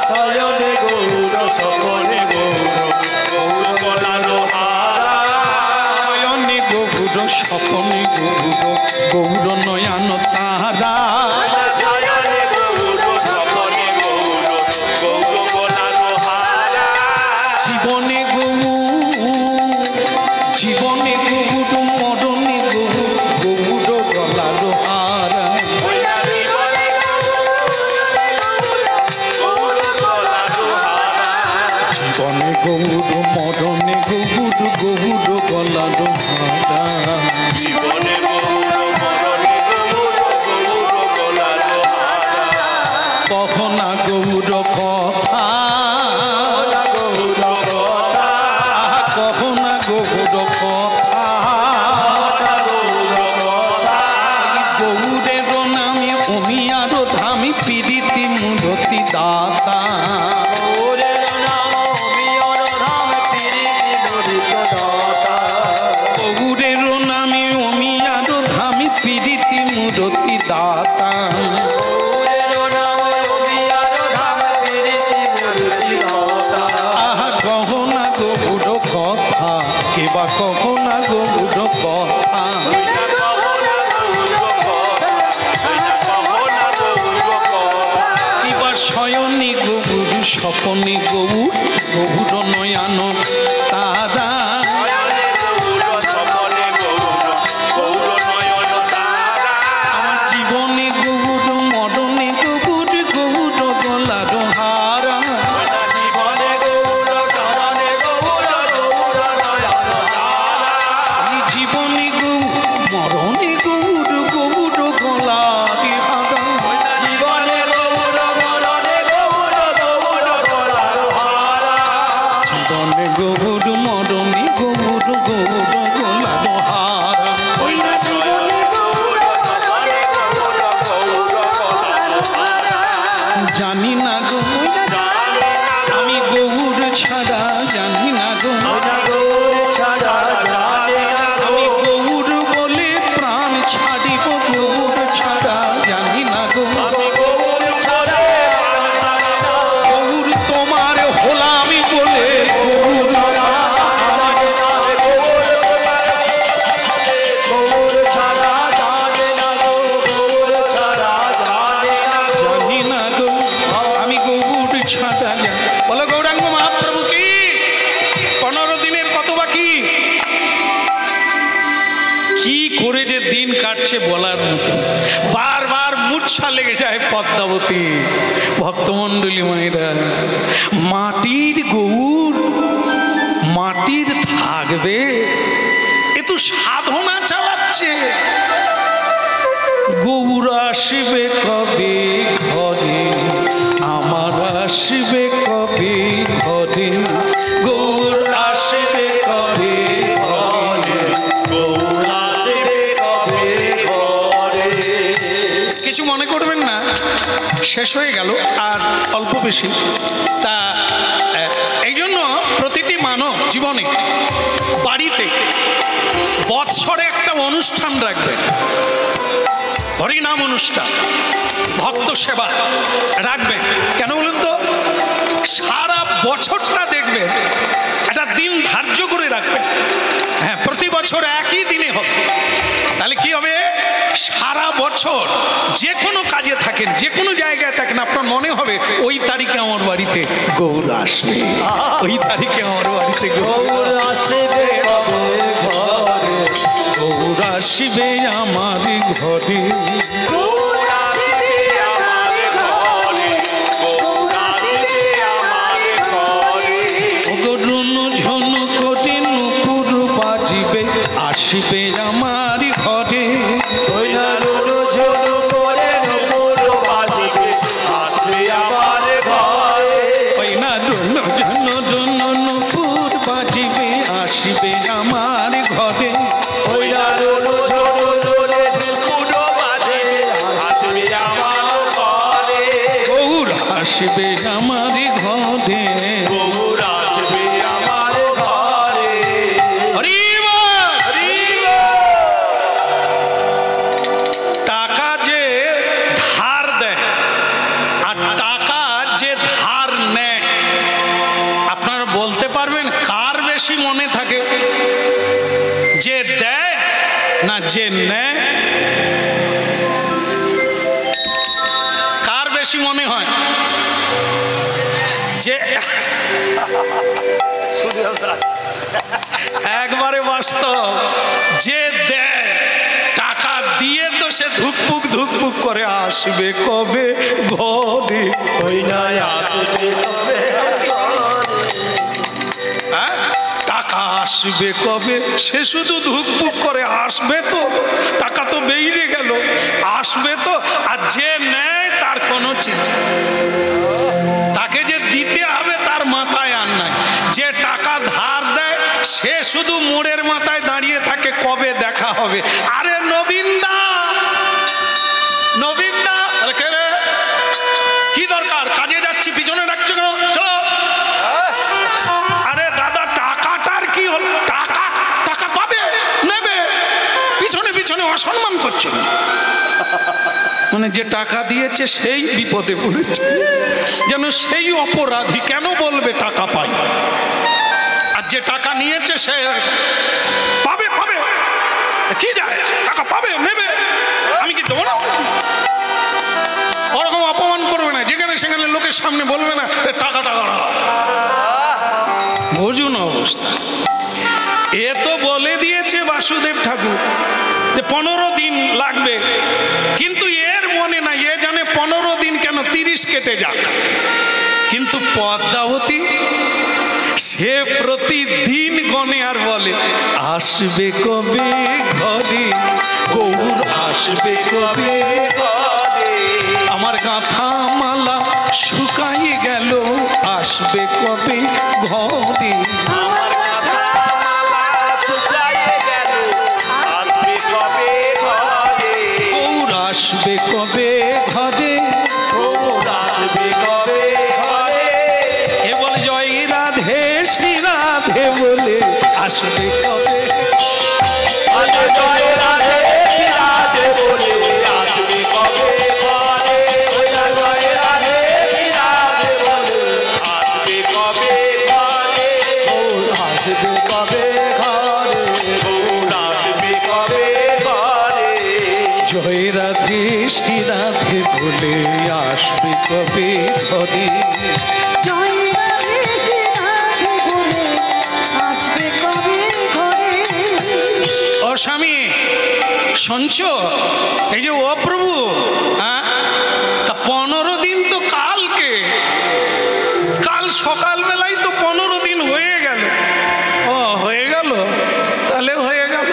শয়নে গৌর, স্বপনে গৌর, গৌর বলানো হারা। শয়নে গৌর, স্বপনে গৌর, গৌর নয়ন তারা। শয়নে গৌর, স্বপনে গৌর, গৌর বলানো হারা। জীবনে গৌর, জীবনে গৌর, মরণে গৌর, গৌর গলার হারা। জীবনে গৌর, মরণে গৌর, গৌর গলার হারা। জীবনে গৌর, মরণে গৌর, গৌর বলানো হারা। কখনা গৌর কথা, গৌর কথা, কখনা গৌর কথা। গৌর কথা। গৌরের নামে অমিয়ার ধামি পীড়িতি মূরতি দাতা। গৌরের নাম অমিয়র ধাম, পিরিতি মুরিত দাতা। গৌরের নামে অমিয়ার ধামি পীড়িতি মূরতি দাতা। গৌরের নাম অমিয়র ধাম, পিরিতি মুরিত দাতা। আহা গহনা গৌর কথা, কেবা কখনা গৌর কথা। এবার শয়নে গৌর, স্বপনে গৌর, গৌর নয়ন তারা। আমার জীবনে গৌর, মরণে গৌর, গৌর গলার হারা। এই জীবনে গৌর, মরণে গৌর, গৌর গলার হারা। জীবনে গৌর, মরণে গৌর, গৌর গলার হারা। জানি না গো আমি গৌর ছাড়া, জানি না গো আমি গৌর বলে প্রাণ ছাড়িব, গৌর ছাড়া জানি না গো। আমি গৌর ছাড়া রাধা যা। বলো গৌরাঙ্গ মহাপ্রভু কি 15 দিনের কত বাকি, কি করে যে দিন কাটছে বলার মতো। বারবার মূর্ছা লেগে যায় পদ্মাবতী। ভক্তমণ্ডলী মায়েরা, মাটির গৌর মাটির থাকবে, এ তো সাধনা চালাচ্ছে। গৌর আসবে কবে ঘরে, আমার আসবে কবে ঘরে, গৌর আসবে কবে ঘরে, গৌর আসবে কবে ঘরে। কিছু মনে করবেন না, শেষ হয়ে গেল আর অল্প বেশি। তা এই জন্য প্রতিটি মানব জীবনে বাড়িতে বৎসরে একটা অনুষ্ঠান রাখবেন, হরিনাম অনুষ্ঠান, ভক্ত সেবা রাখবেন। কেন বলুন তো? সারা বছরটা দেখবেন একটা দিন ধার্য করে রাখবেন। হ্যাঁ, প্রতি বছর একই দিনে হবে। তাহলে কি হবে? সারা বছর যে কোনো কাজে থাকেন, যে কোনো জায়গায় থাকেন, আপনার মনে হবে ওই তারিখে আমার বাড়িতে গৌর আসবে, ওই তারিখে আমার বাড়িতে গৌর আসবে কবে ঘরে, গৌর আসবে আমার ঘরে, গৌর আসবে আমার ঘরে, গৌর আসবে আমার ঘরে। রুনু ঝুনু করে নুপুর বাজিবে, আসবে আমার ঘরে। ওই না রুনু ঝুনু করে নুপুর বাজিবে, আসবে আমার ঘরে। ওই না রুনু ঝুনু রুনু নুপুর বাজিবে, আসবে আমার ঘরে। ওই না রুনু ঝুনু করে নুপুর বাজিবে, আসবে আমার ঘরে। গৌর আসবে আমার ঘরে। গৌর আসবে আমার ঘরে। হরি বল। টাকা যে ধার দেয় আর টাকা যে ধার নেয়, আপনারা বলতে পারবেন কার বেশি মনে থাকে? যে দেয় না যে নেয়? কার বেশি মনে হয়? যে একবারে বাস্তব, যে দেয়, টাকা দিয়ে তো সে ধুকপুক ধুকপুক করে আসবে কবে ঘরে। ওই না আসবে কবে হ্যাঁ, টাকা আসবে কবে, সে শুধু ধুকপুক করে আসবে তো, টাকা তো বেরিয়ে গেল, আসবে তো। আর যে নেয় তার কোনো চিন্তা, তাকে যে দিতে হবে তার মাথায় আর নাই। যে টাকা ধার দেয় সে শুধু মোড়ের মাথায় দাঁড়িয়ে থাকে কবে দেখা হবে। আরে নবীনদা, নবীনদা, আরে কে রে? কি দরকার? কাজে যাচ্ছি, পিছনে ডাকছো কেন? চলো। আরে দাদা, টাকাটার কি হল? টাকা টাকা পাবে, নেবে, পিছনে পিছনে অসম্মান করছে। মানে যে টাকা দিয়েছে সেই বিপদে পড়েছে, যেন সেই অপরাধী। কেন বলবে টাকা পাই? আর যে টাকা নিয়েছে সে পাবে পাবে, কি যায়, টাকা পাবে, নেবে, আমি কি দেবো না? ওরকম অপমান করবে না, যেখানে সেখানে লোকের সামনে বলবে না টাকা টাকা। বুঝুন অবস্থা। এ তো বলে দিয়েছে বাসুদেব ঠাকুর যে 15 দিন লাগবে, কিন্তু এর মনে নাই, এ জানে 15 দিন কেন, 30 কেটে যাক। কিন্তু পদ্মাবতী সে প্রতিদিন গনে আর বলে আসবে কবে ঘরে, গৌর আসবে কবে ঘরে। আমার গাঁথা মালা শুকাই গেল, আসবে কবে ঘরে। আমার কথা মালা শুকায়ে গেল, আসবে কবে ঘরে। গৌর আসবে কবে ঘরে, গৌর আসবে কবে ঘরে। এ বলে জয় রাধে শ্রী রাধে বলে আসবে কবে। আরে জয় রাধে শ্রী রাধে বলে আসবে কবে ঘরে। ওই না জয় রাধে শ্রী রাধে বলে আসবে কবে ঘরে। গৌর আসবে কবে ঘরে, গৌর আসবে কবে ঘরে। জয় রাধে শ্রী রাধে বলে আসবে কবে ঘরে। শুনছো? এই যে ও প্রভু, হ্যাঁ, তা 15 দিন তো কালকে, কাল সকালবেলায় তো 15 দিন হয়ে গেল। ও হয়ে গেল, তাহলে হয়ে গেল।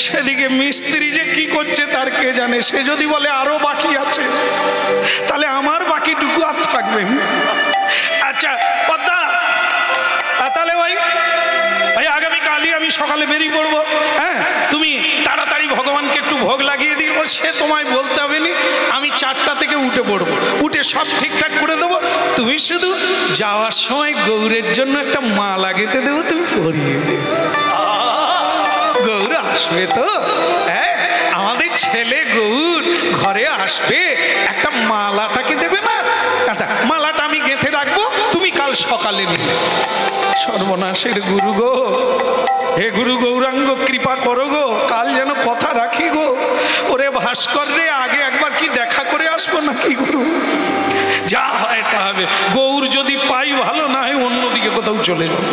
সেদিকে মিস্ত্রি যে কি করছে তার কে জানে। সে যদি বলে আরো বাকি আছে, তাহলে আমার বাকিটুকু আর থাকবে না। আচ্ছা পদ্মা, তাহলে ভাই আগামীকালই আমি সকালে বেরিয়ে পড়বো। হ্যাঁ, তুমি তাড়াতাড়ি ভগবানকে একটু ভোগ লাগিয়ে দিই। সে তোমায় বলতে হবে না, আমি 4টা থেকে উঠে পড়বো, উঠে সব ঠিকঠাক করে দেবো। তুমি শুধু যাওয়ার সময় গৌরের জন্য একটা মালা গেঁথে দেবো, তুমি পরিয়ে দেবে। গৌর আসবে তো, হ্যাঁ, আমাদের ছেলে গৌর ঘরে আসবে, একটা মালা তাকে দেবে না? আচ্ছা, মালাটা আমি গেঁথে রাখবো, তুমি কাল সকালে নিয়ে। সর্বনাশের গুরু গো, হে গুরু গৌরাঙ্গ কৃপা করো গো, কাল যেন কথা রাখি গো। ওরে ভাস্কর রে, আগে একবার কি দেখা করে আসবো নাকি গুরু? যা হয় তা হবে। গৌর যদি পাই ভালো, না হয় অন্যদিকে কোথাও চলে যাবো।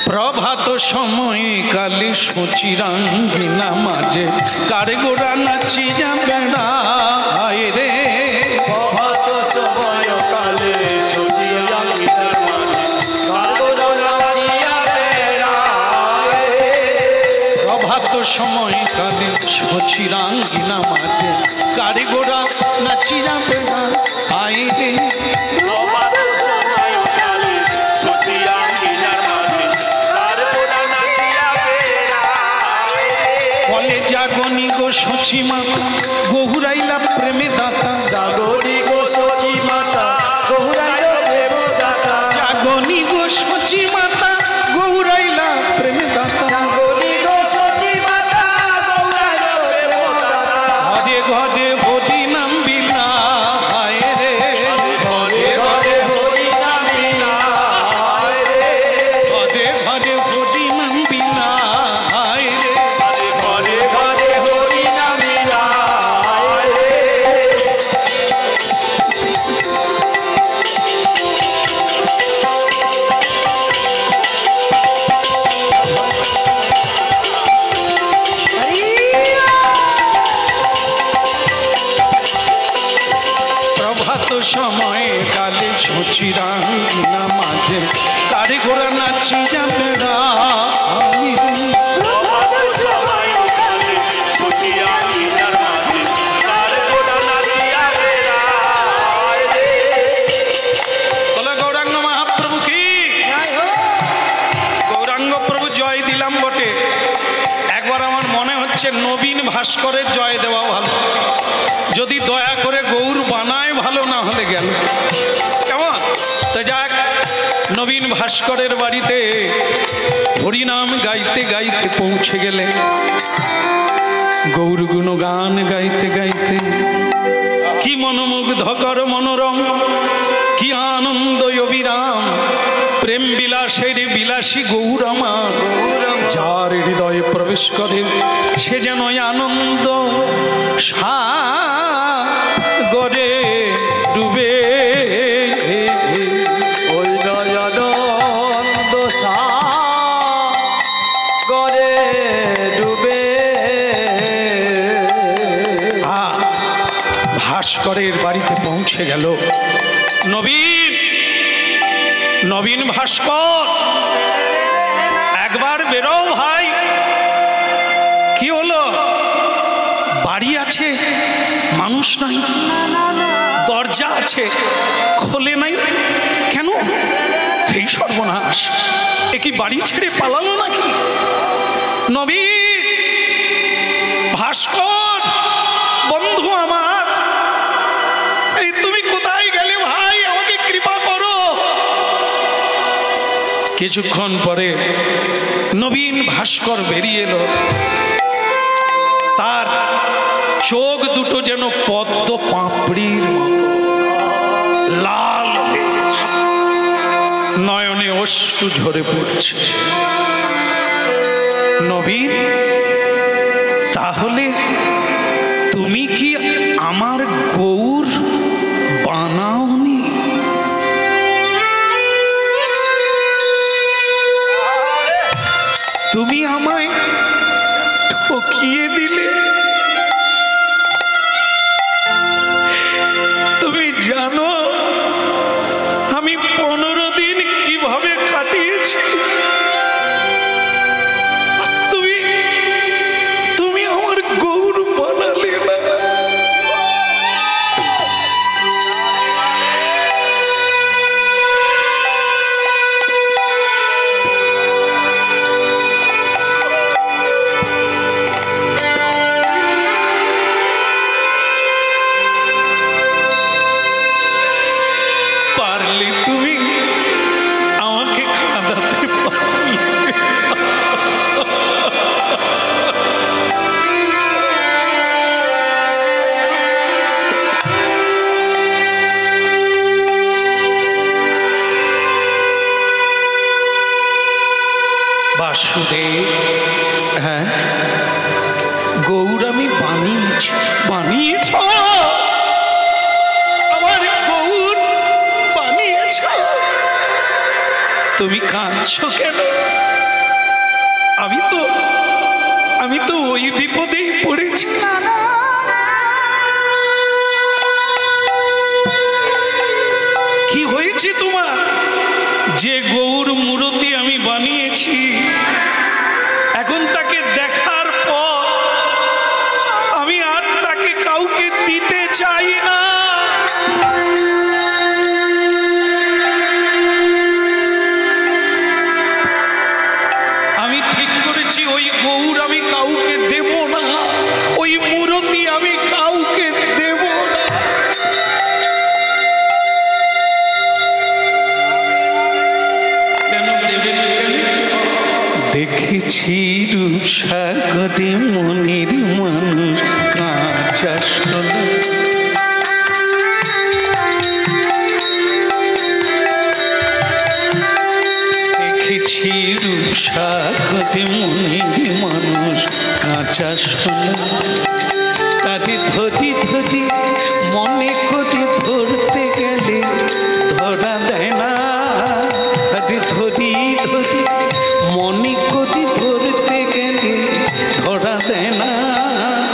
প্রভাত সময় কালে সচিরাঙ্গিনা মাঝে কারে গোড়া নাচি যাবে না রে। প্রভাত সময় কালে সচিরাঙ্গিনার মাঝে কারে গোড়া নাচিয়া বেড়ায়। প্রভাত সময় কালে সচিরাঙ্গিনা মাঝে কারে গোড়া নাচি যাবে না রে। প্রভাত সময় কালে সচিরাঙ্গিনার মাঝে কারে গোড়া নাচিয়া বেড়ায়। বলে জাগনি গো সচি মাতা গহুরাইলা প্রেমে দাতা। জাগরি গো সচি মাতা গৌরাঙ্গ প্রেম দাতা। জাগনি গো সচি মাতা গহুরাইলা প্রেমে দাতা। জাগরি গো সচি মাতা গৌরাঙ্গ প্রেম দাতা। ঘরে ঘরে হরি নাম বিলাই রে। ঘরে ঘরে হরি নাম বিলাই রে। ঘরে ঘরে হরি নাম বিলাই রে। ঘরে ঘরে হরি নাম বিলাই রে। প্রভাত সময়ে কালে সচিরাঙ্গিনা মাঝে কারে গোড়া নাচি যাবে রাই রে। প্রভাত সময় কালে সচিরাঙ্গিনার মাঝে কারে গোড়া নাচিয়া বেড়ায় রে। বলে গৌরাঙ্গ মহাপ্রভু কি? গৌরাঙ্গ প্রভু জয় দিলাম বটে, একবার আমার মনে হচ্ছে নবীন ভাস্করের জয় দেওয়া ভালো। যদি দয়া করে গৌর বানায় ভালো, না হলে গেল। কেমন? তো যাক, নবীন ভাস্করের বাড়িতে হরিনাম গাইতে গাইতে পৌঁছে গেলে, গৌর গুণগান গাইতে গাইতে কি মনোমুগ্ধকর মনোরম, কি আনন্দ অবিরাম, প্রেম বিলাসের বিলাসী গৌর আমার যার হৃদয়ে প্রবেশ করে, সে যেন আনন্দ সাগরে ডুবে। ওই নয়নানন্দ সাগরে ডুবে। ভাস্করের বাড়িতে পৌঁছে গেল নবীন ভাস্কর, একবার বেরো ভাই। কি হলো? বাড়ি আছে, মানুষ নাই, দরজা আছে, খোলে নাই কেন? এই সর্বনাশ, এ কি বাড়ি ছেড়ে পালালো নাকি? নবীন ভাস্কর বন্ধু আমার, এই তুমি কোথায় গেলে ভাই? আমাকে কৃপা করো। কিছুক্ষণ পরে নবীন ভাস্কর বেরিয়ে এলো। তার চোখ দুটো যেন পদ্ম পাপড়ির মতো লাল হয়ে গেছে, নয়নে অশ্রু ঝরে পড়ছে। নবীন, তাহলে তুমি কি আমার গৌর বানাওনি? তুমি আমায় উস্কিয়ে দিলে। তুমি জানো আমি 15 দিন কিভাবে কাটিয়েছি। তুমি আমার গৌর বানালে না। পারলে তুমি আমাকে কাঁদাতে পারলে। বাসুদেব, হ্যাঁ গৌর আমি বানিয়েছ আমার গৌর বানিয়েছ। তুমি কাঁদছো কেন? আমি তো ওই বিপদেই পড়েছি। কি হয়েছে তোমার? যে গৌর মূর্তি আমি বানিয়েছি, এখন তাকে দেখার পর আমি আর তাকে কাউকে দিতে চাই না। আমি ঠিক করেছি ওই গৌর আমি কাউকে দেব না, ওই মূর্তি আমি কাউকে দেব না। কেন দেবেন? দেখেছি রূপসাগরে মনের মানুষ কাঁচা সোনা। দেখেছি রূপসাগরে মনের মানুষ কাঁচা সোনা। তাকে ধরি ধরি মনে করে ধরতে গেলে ধরা দেয় না। তাকে ধরি ধরি মনে করে ধরতে গেলে ধরা দেয় না।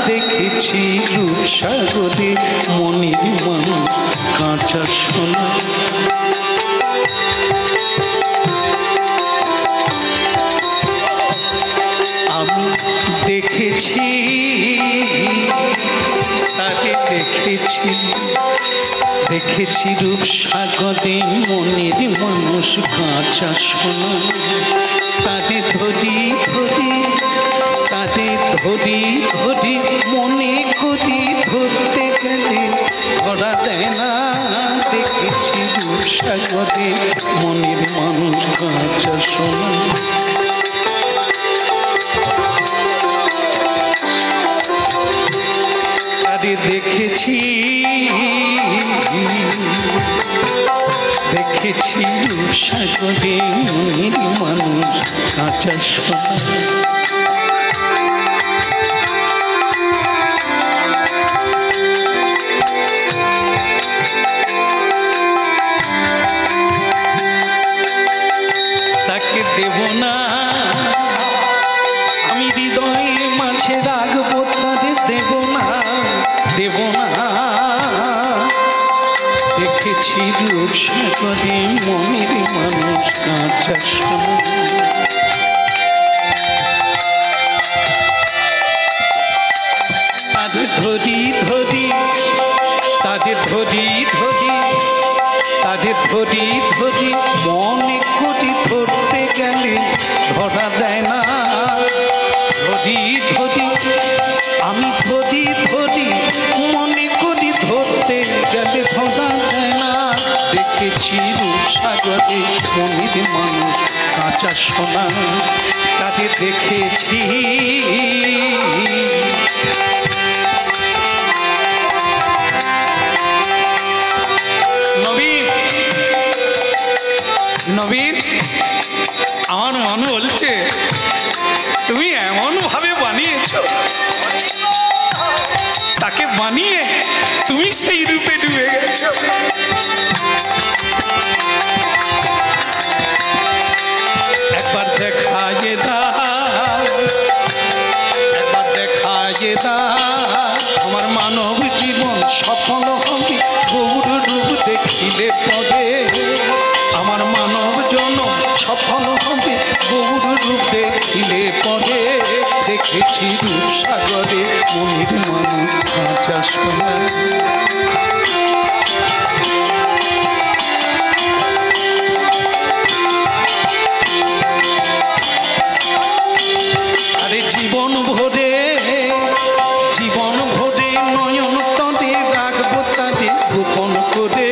দেখেছি রূপসাগরে মনের মানুষ কাঁচা সোনা। আমি দেখেছি তাকে দেখেছি রূপসাগরে মনের মানুষ কাঁচা সোনা। তাদের ধরি ধরি মনে করি ধরতে গেলে ধরা দেয় না। দেখেছি রূপসাগরে মনের মানুষ কাঁচা সোনা। আরে দেখেছি রূপসাগরে মনের মানুষ কাঁচা সোনা। তাকে দেব না, আমি হৃদয়ে মাঝে রাখবো, তারে দেব না। দেখেছি রূপসাগরে মনের মানুষ কাঁচা সোনা। তাদের ধরি মনে করি ধরতে গেলে ধরা দেয় না। আমি ধরি মনে করি ধরতে গেলে ধরা দেয় না। দেখেছি রূপসাগরে মনের মানুষ কাঁচা সোনা। তাকে দেখেছি নবীন, আমার মন বলছে তুমি এমন ভাবে বানিয়েছ, তাকে বানিয়ে তুমি সেই রূপে ডুবে গেছ। একবার দেখা দেখিলে পদে আমার মানব জন সফল হবে গৌর রূপ দেখিলে পদে দেখেছি রূপসাগরে মনির মানুষ কাঁচা সোনা আরে জীবন ভরে নয়ন তদে রাখবো তাদের গোপন করে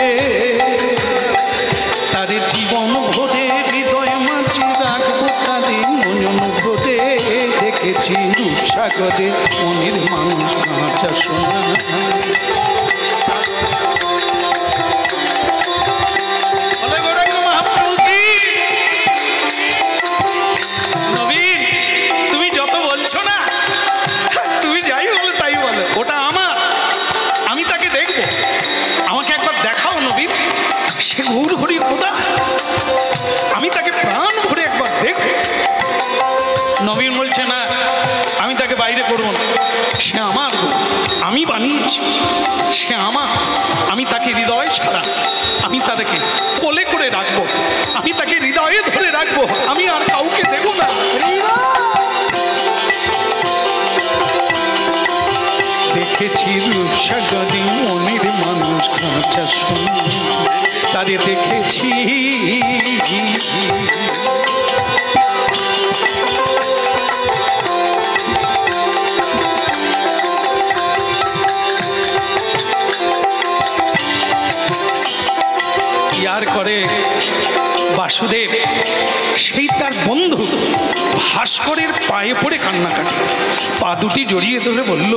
তাদের জীবন ভরে হৃদয় মাঝে রাখবো তাদের নয়ন ভরে দেখেছি রূপসাগরে মনির মানুষ কাঁচা সোনা আমি তাকে প্রাণ ভরে একবার দেখব। নবীন বলছে না, আমি তাকে বাইরে করবো না, সে আমার, আমি বানিয়েছি, সে আমার, আমি তাকে হৃদয় ছাড়া আমি তাদেরকে কোলে করে রাখবো, আমি তাকে হৃদয়ে ধরে রাখবো, আমি আর কাউকে দেব না। দেখেছি রূপসাগরে মনির মানুষ কাঁচা সোনা তারে দেখেছি ইয়ার করে বাসুদেব সেই তার বন্ধু ভাস্করের পায়ে পড়ে কান্নাকাটি, পা দুটি জড়িয়ে ধরে বলল,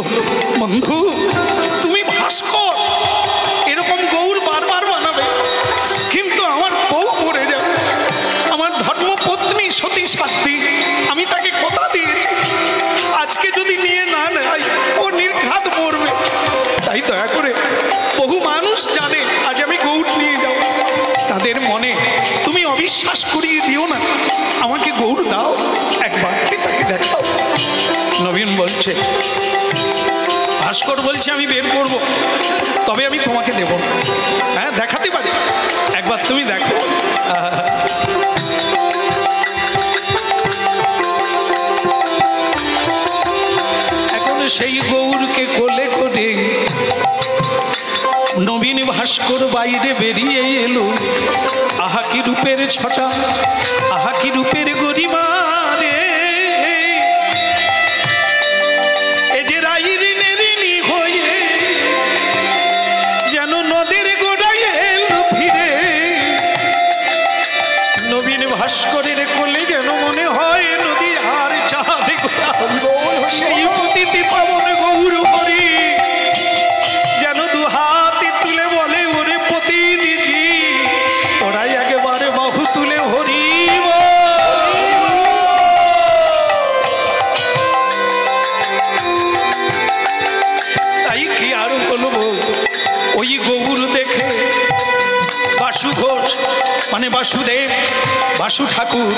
বন্ধু তুমি ভাস্কর, এরকম গৌর বারবার বানাবে, কিন্তু আমার বউ মরে যাবে, আমার ধর্মপত্নী সতী সাধ্বী, আমি তাকে কথা দিয়েছি আজকে যদি নিয়ে না নেয় ও নির্ঘাত মরবে, তাই দয়া করে বহু মানুষ জানে আজ আমি গৌর নিয়ে যাব, তাদের মনে তুমি অবিশ্বাস করিয়ে দিও না, আমাকে গৌর দাও, একবার তাকে দেখাও। নবীন বলছে, ভাস্কর বলছে আমি বের করব, তবে আমি তোমাকে দেব না, হ্যাঁ দেখাতে পারি, একবার তুমি দেখো। এখন সেই গৌরকে কোলে করে নবীন ভাস্কর বাইরে বেরিয়ে এলো, আহা কি রূপের ছটা, আহা কি রূপের গরিমা রে, এ যে রাইরিনেরিনি হয়ে যেন নদীর গোড়ায় এলো ফিরে, নবীন ভাস্করের কোলে যেন মনে হয় নদী আর চাঁদ গোড়া, সেই প্রতিটি পাবন গৌর হরি যেন দুহাত তুলে বলে ওরে প্রতিনিধি তোরাই একেবারে বাহু তুলে হরিব। তাই কি আর বলবো, ওই গৌর দেখে বাসু ঘোষ মানে বাসুদেব, বাসু ঠাকুর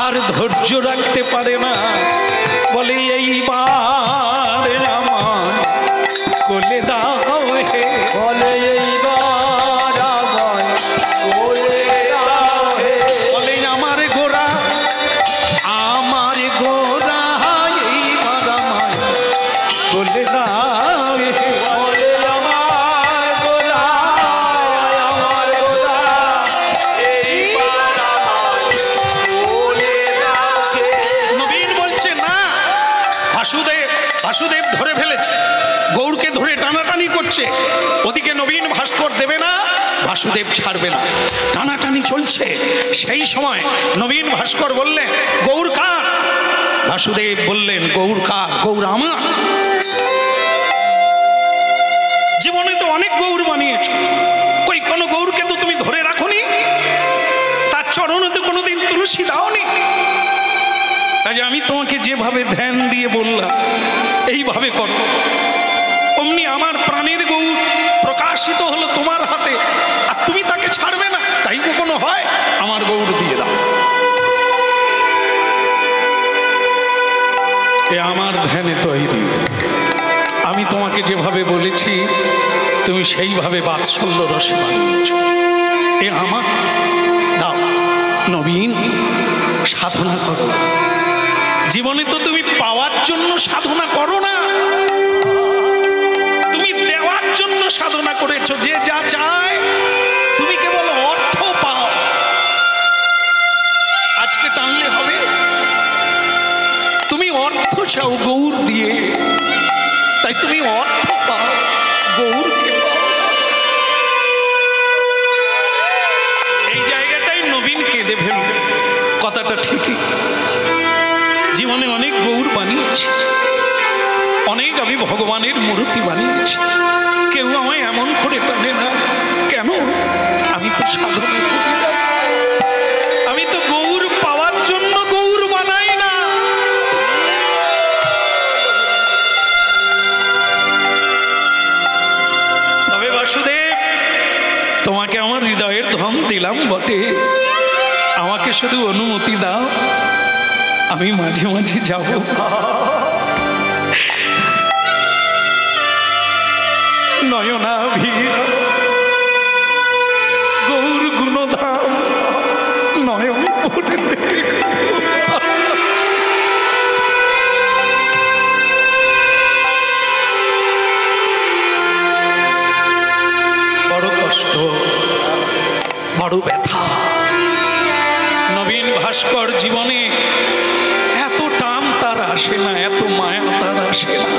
আর ধৈর্য রাখতে পারে না, বলে এইবার আমার কোলে দাও হে, বলে এইবার আমার কোলে দাও হে, বলে আমার গোরা, আমার গোরা এইবার আমার কোলে দাও হে, বলে আমার গোরা, আমার গোরা এইবার আমার কোলে দাও হে। নবীন বলছে না, বাসুদেব ধরে ফেলেছে, গৌরকে ধরে টানাটানি করছে, ওদিকে নবীন ভাস্কর দেবে না, বাসুদেব ছাড়বে না, টানাটানি চলছে। সেই সময় নবীন ভাস্কর বললেন, গৌর কার? বাসুদেব বললেন, গৌর কার? গৌর আমার। জীবনে তো অনেক গৌর বানিয়েছ, কই কোনো গৌরকে তো তুমি ধরে রাখোনি, তার চরণে তো কোনোদিন তুলসী দাওনি, আজ আমি তোমাকে যেভাবে ধ্যান দিয়ে বললাম এইভাবে করো, অমনি আমার প্রাণের গৌর প্রকাশিত হলো তোমার হাতে, আর তুমি তাকে ছাড়বে না, তাই কখনো হয়? আমার গৌর দিয়ে দাও। এ আমার ধ্যানে তৈরি, আমি তোমাকে যেভাবে বলেছি তুমি সেইভাবে বাৎসল্য রসে বানিয়েছ। এ আমার দাও নবীন, সাধনা করো। জীবনে তো তুমি পাওয়ার জন্য সাধনা করো না, তুমি দেওয়ার জন্য সাধনা করেছো। যে যা চায় তুমি কেবল অর্থ পাও। আজকে টানলে হবে? তুমি অর্থ চাও গৌর দিয়ে, তাই তুমি অর্থ পাও, গৌরকে পাও। এই জায়গাটাই নবীন কেঁদে ফেলবে। কথাটা ঠিকই। জীবনে অনেক গৌর বানিয়েছি, অনেক আমি ভগবানের মূর্তি বানিয়েছি, কেউ আমায় এমন করে টানে না। কেন? আমি তো সাধনা করি না, আমি তো গৌর পাওয়ার জন্য গৌর বানাই না। তবে বাসুদেব, তোমাকে আমার হৃদয়ের ধন দিলাম বটে, আমাকে শুধু অনুমতি দাও, আমি মাঝে মাঝে যাব। নয়নাভিরা গৌর গুণধাম নয়ন পড়ে দেখো। বড় কষ্ট, বড় ব্যথা। নবীন ভাস্কর জীবনে এত টান তার আসে না, এত মায়া তার আসে না,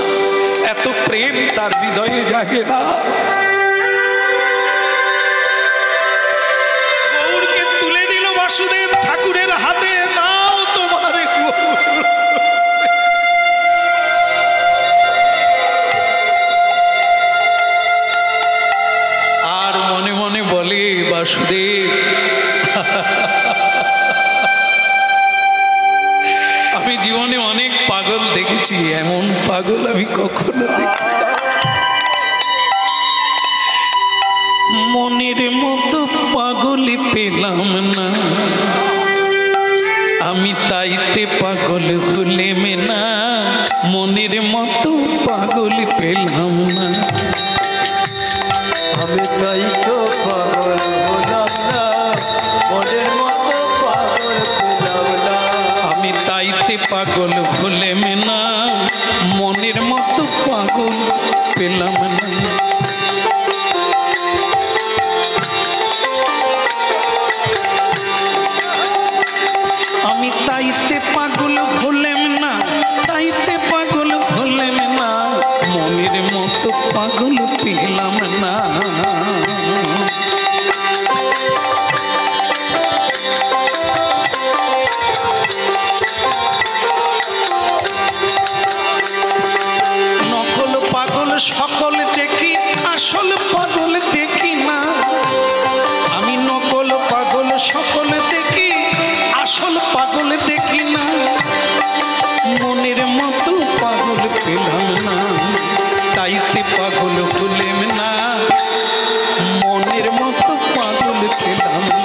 এত প্রেম তার হৃদয়ে জাগে না। গৌরকে তুলে দিল বাসুদেব ঠাকুরের হাতে, নাও তোমার গৌর। আর মনে মনে বলে বাসুদেব, আমি জীবনে অনেক পাগল দেখেছি, এমন পাগল আমি কখনো দেখি না। মনের মতো পাগল পেলাম না, আমি তাইতে পাগল হলেম না। মনের মতো পাগল পেলাম না, আমি তাই তো পাগল হলাম না, মনের মতো পাগল পেলাম না। আমি তাইতে পাগল হলেম না, মনের মতো পাগল পেলাম না। আমি তাইতে পাগল হলেম না, তাইতে পাগল হলেম না, মনের মতো পাগল পেলাম না। নকল পাগল সকল দেখি, আসল পাগল দেখি না। আমি নকল পাগল সকল দেখি, আসল পাগল দেখি না। মনের মতো পাগল পেলাম না, তাইতে পাগল হলেম না, মনের মতো পাগল পেলাম না।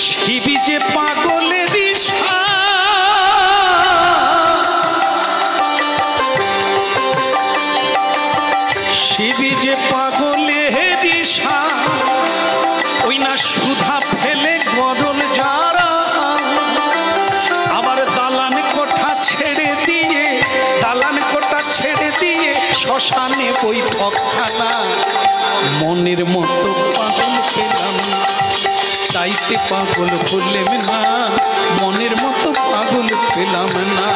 শিবি যে পাগলের দিশা, শিবি যে পাগলের দিশা, ওই না সুধা ফেলে গরল যারা। আবার দালান কোঠা ছেড়ে দিয়ে, দালান কোঠা ছেড়ে দিয়ে শ্মশানে বৈঠকখানা। মনের মতো পাগল পেলাম না, তাইতে পাগল হলেম না, মনের মতো পাগল পেলাম না।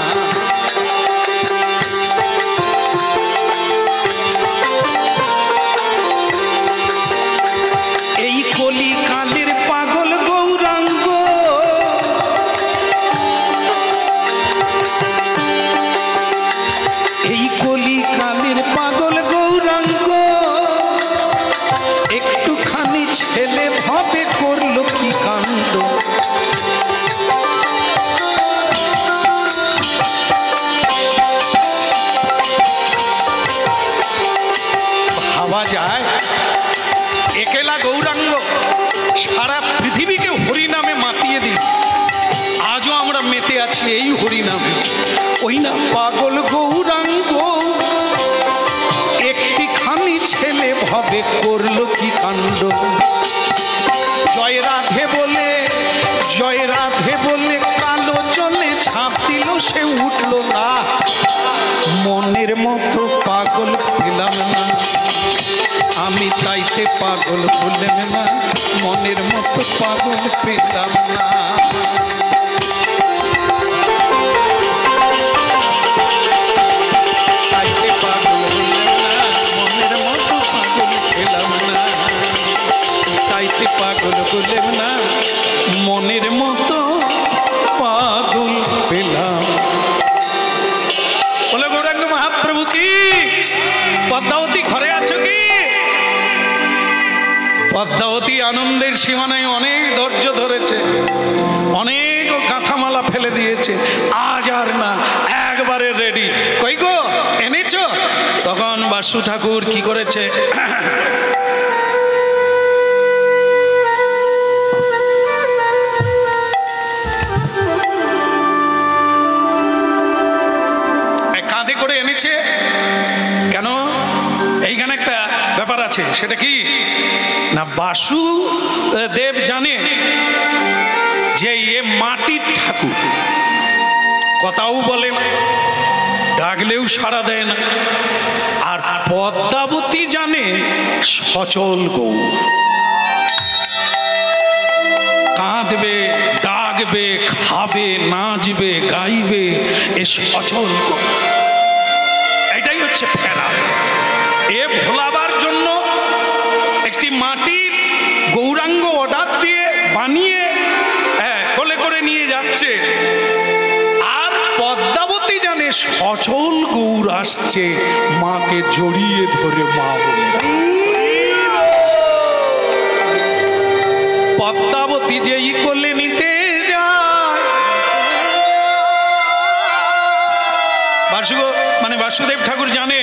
এই কলিকালের পাগল গৌরাঙ্গ, এই কলিকালের পাগল গৌরাঙ্গ, একটুখানি ছেলে ভাবে করলো কি কাণ্ড। ভাবা যায় একেলা গৌরাঙ্গ সারা পৃথিবীকে হরিনামে মাতিয়ে দিল। আজও আমরা মেতে আছি এই হরিনামে। ওই না পাগল গৌরাঙ্গ, তবে করলো কি কাণ্ড। জয় রাধে বলে কালো জলে ঝাঁপ দিল, সে উঠল না। মনের মতো পাগল পেলাম না আমি, তাইতে পাগল হলেন না। মনের মতো পাগল পেলাম না। তাইতে পাগল হলেন না, মনের মতো পাগল পেলাম না। তাইতে পাগল হলেন না, মনের মতো পাগল পেলাম। বলে গৌরাঙ্গ মহাপ্রভু কি? পদ্মাবতী ঘরে আছো কি? পদ্মাবতী আনন্দের সীমানায় অনেক ধৈর্য ধরেছে, অনেক কাঁথামালা ফেলে দিয়েছে, আজ আর না, একবারে রেডি। কই গো এনেছো? তখন বাসু ঠাকুর কি করেছে, কাঁধে করে এনেছে। কেন? এইখানে একটা ব্যাপার আছে, সেটা কি না, বাসু দেব জানে যে এ মাটির ঠাকুর, কথাও বলে না, ডাকলেও সাড়া দেয় না। আর পদ্মাবতী জানে সচল গৌর, কাঁদবে, ডাকবে, খাবে, নাচবে, গাইবে, এ সচল গৌর। এটাই হচ্ছে ফেরা। এ ভোলাবার জন্য একটি মাটির গৌরাঙ্গ অর্ডার দিয়ে বানিয়ে কোলে করে নিয়ে যাচ্ছে। আর পদ্মাবতী জানে সচল গৌর আসছে, মাকে জড়িয়ে ধরে মা বলে। পদ্মাবতী যেই কোলে নিতে যায়, মানে বাসুদেব ঠাকুর জানে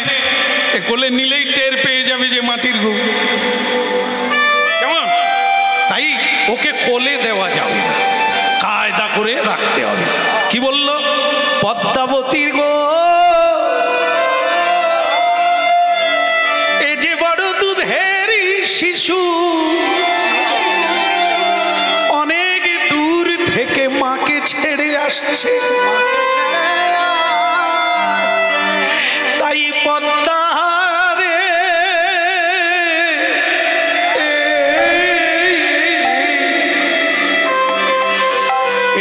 এ কোলে নিলেই টের পেয়ে যাবে যে মাটির গৌ। কেমন? তাই ওকে কোলে দেওয়া যাবে না, কায়দা করে রাখতে হবে। কি বলল? পদ্মাবতীর গো এ যে বড় দুধের শিশু, অনেক দূর থেকে মাকে ছেড়ে আসছে। তাই পদ্মারে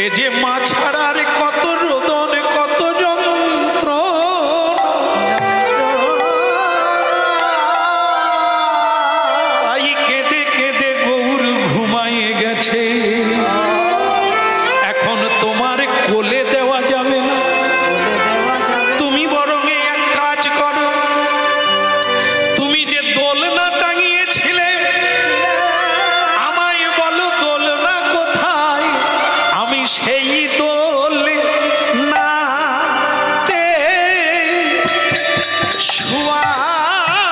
এ যে মা ছাড়ার কত রোদন, কত যন্ত্র, তাই কেঁদে কেঁদে গৌর ঘুমাইয়ে গেছে। এখন তোমার কোলে দেওয়া যাবে না, তুমি বরং এক কাজ করো, তুমি যে দোলনা টাঙিয়েছিলে আমায় বলো দোলনা কোথায়, আমি সেই দোলনাতে শুয়াইব।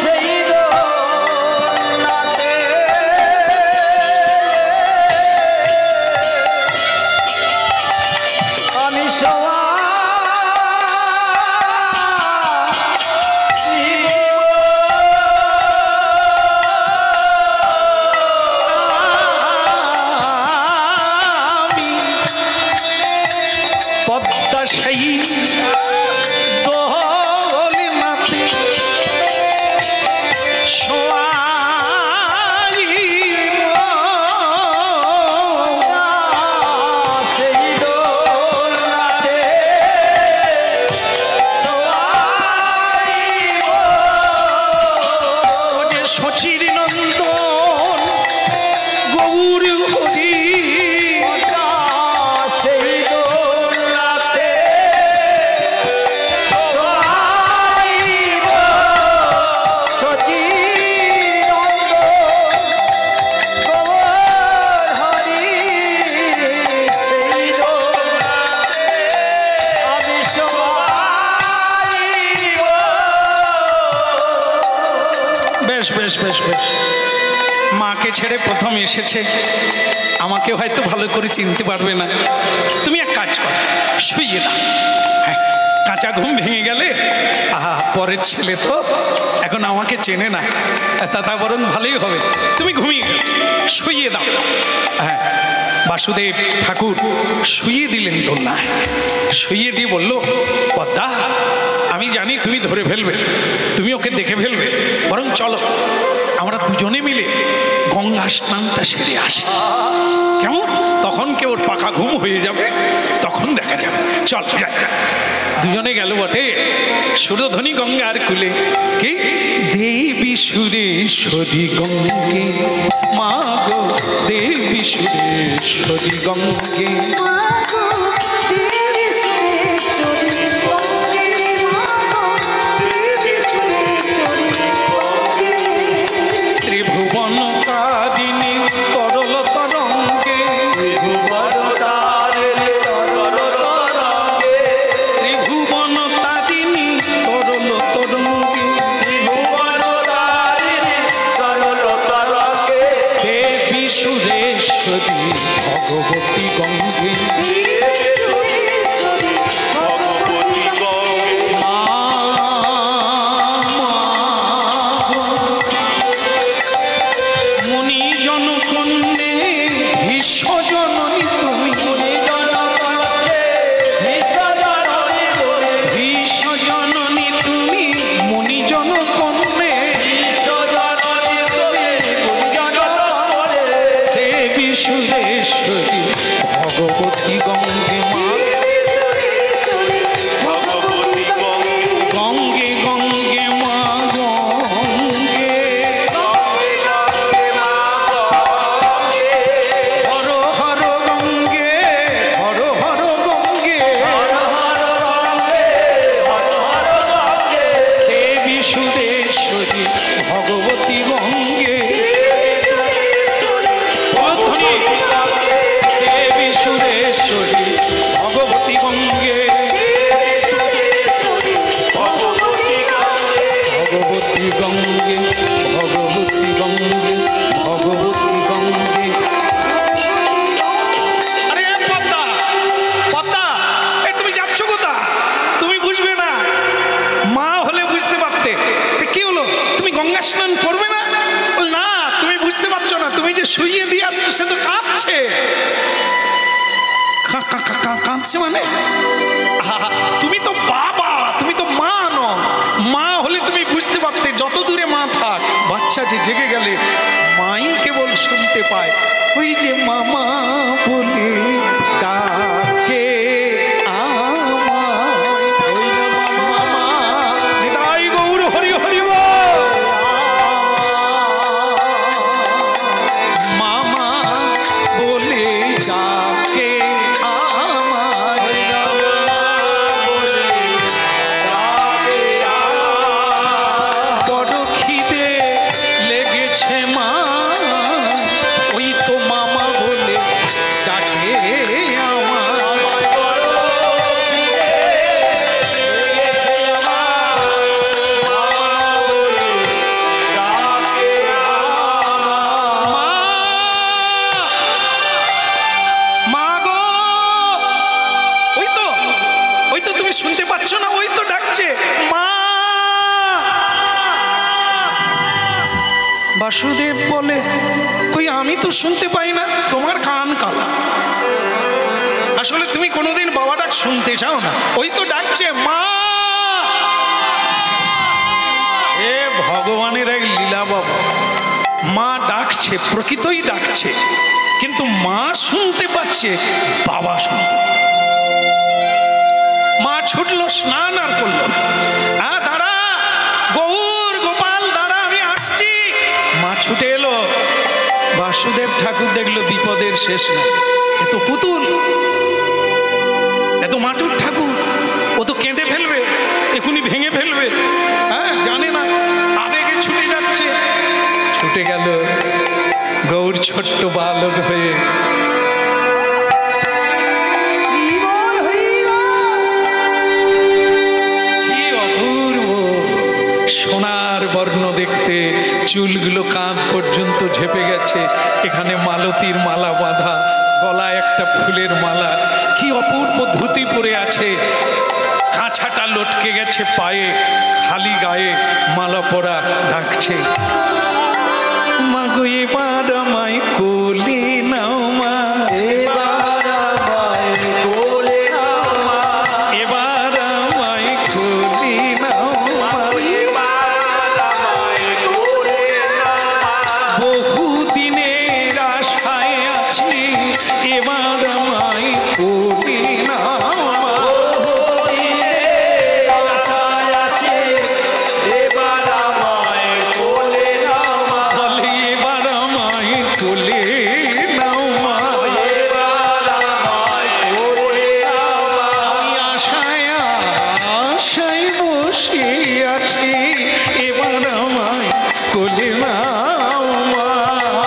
সেই দোলনাতে আমি পদ্মা সেই দোলনাতে শোয়াইব। সেই দোলনাতে ও যে শচীর নন্দন গৌর হরি, সেই দোলনাতে বেশ বেশ বেশ বেশ, মাকে ছেড়ে প্রথম এসেছে, আমাকে হয়তো ভালো করে চিনতে পারবে না। তুমি এক কাজ করো, শুইয়ে দাও। হ্যাঁ কাঁচা ঘুম ভেঙে গেলে আহা, পরের ছেলে তো এখন আমাকে চেনে না, তা বরং ভালোই হবে, তুমি ঘুমিয়ে গেল, শুইয়ে দাও। হ্যাঁ, বাসুদেব ঠাকুর শুইয়ে দিলেন দোলনায়, শুইয়ে দিয়ে বলল, পদ্মা আমি জানি তুমি ধরে ফেলবে, তুমি ওকে দেখে ফেলবে, বরং চলো আমরা দুজনে মিলে গঙ্গা স্নানটা সেরে আসি। কেমন? তখন কে ওর পাকা ঘুম হয়ে যাবে, তখন দেখা যাবে, চল যাই। দুজনে গেল বটে সুরধ্বনি গঙ্গার কুলে। কি দেবী সুরেশ্বরী গঙ্গে, মা গো দেবী সুরেশ্বরী গঙ্গে, ত্রিভুবন কারিণী তরল তরঙ্গে, ত্রিভুবন তারিণী তরল তরঙ্গে, দেবী সুরেশ্বরী ভগবতী গঙ্গে, ভগবতী গঙ্গে, মা গঙ্গে গঙ্গে মা গঙ্গে, হর হর গঙ্গে, হর হর গঙ্গে, দেবী সুরেশ্বরী ভগবতী গঙ্গে, দেবী সুরেশ্বরী ভগবতী গঙ্গে, ভগবতী গঙ্গে, ভগবতী গঙ্গে, ভগবতী গঙ্গে। আরে পদ্মা, পদ্মা, তুমি যাচ্ছ কোথা? তুমি বুঝবে না, মা হলে বুঝতে পারতে। কি হলো, তুমি গঙ্গা স্নান করবে না? না, তুমি বুঝতে পারছো না, তুমি যে শুইয়ে দিয়ে আসছো সে তো কাঁদছে। কাঁদছে মানে? তুমি তো বাবা, তুমি তো মা নও। মা হলে তুমি বুঝতে পারতে, যত দূরে মা থাক, বাচ্চা যে জেগে গেলে মাই কেবল শুনতে পায়, ওই যে মামা বলে ডাকে আমায়, ওই যে মামা, নিতাই গৌর হরি হরি বল। মামা বলে ডাকে বড় খিদে লেগেছে মা, ওই তো মামা বলে ডাকে আমার। মা গো, ওই তো তুমি শুনতে পাচ্ছ না? ওই তো ডাকছে মা। বাসুদেব বলে, কই আমি তো শুনতে পাই না, তোমার কান কালা। আসলে তুমি কোনোদিন বাবা ডাক শুনতে চাও না। ওই তো ডাকছে মা। এ ভগবানের এক লীলা বাবা, মা ডাকছে, প্রকৃতই ডাকছে, কিন্তু মা শুনতে পাচ্ছে, বাবা শুনতে। মা ছুটলো, স্নান আর করলো। দাঁড়া গৌর গোপাল, দাঁড়া আমি আসছি। মা ছুটে এলো। বাসুদেব ঠাকুর দেখলো বিপদের শেষ না। এত পুতুল, এত মাটুর ঠাকুর, ও তো কেঁদে ফেলবে, এখনই ভেঙে ফেলবে। হ্যাঁ, জানে না, আবেগে ছুটে যাচ্ছে। ছুটে গেল গৌর ছোট্ট বালক হয়ে। কি অপূর্ব সোনার বর্ণ দেখতে, চুলগুলো কাঁধ পর্যন্ত ঝেপে গেছে, এখানে মালতীর মালা বাঁধা, গলায় একটা ফুলের মালা, কি অপূর্ব ধুতি পরে আছে। কাঁছাটা লটকে গেছে পায়ে, খালি গায়ে মালা পরা ডাকছে, মাগো এবার আমায় কোলে নাও মা, এবার আমায় কোলে নাও মা, এবার আমায় কোলে নাও মা, এবার আমায় কোলে নাও মা, বহুদিনের আশায় আছি, এবার আমায় কোলে নাও মা, আশায় আছে, এবার আমায় কোলে নাও মা, বলে এবার আমায় কোলে নাও মা, এবার আমায় কোলে নাও মা, আমি আশায় আশায় বসে আছি, এবার আমায় কোলে নাও মা,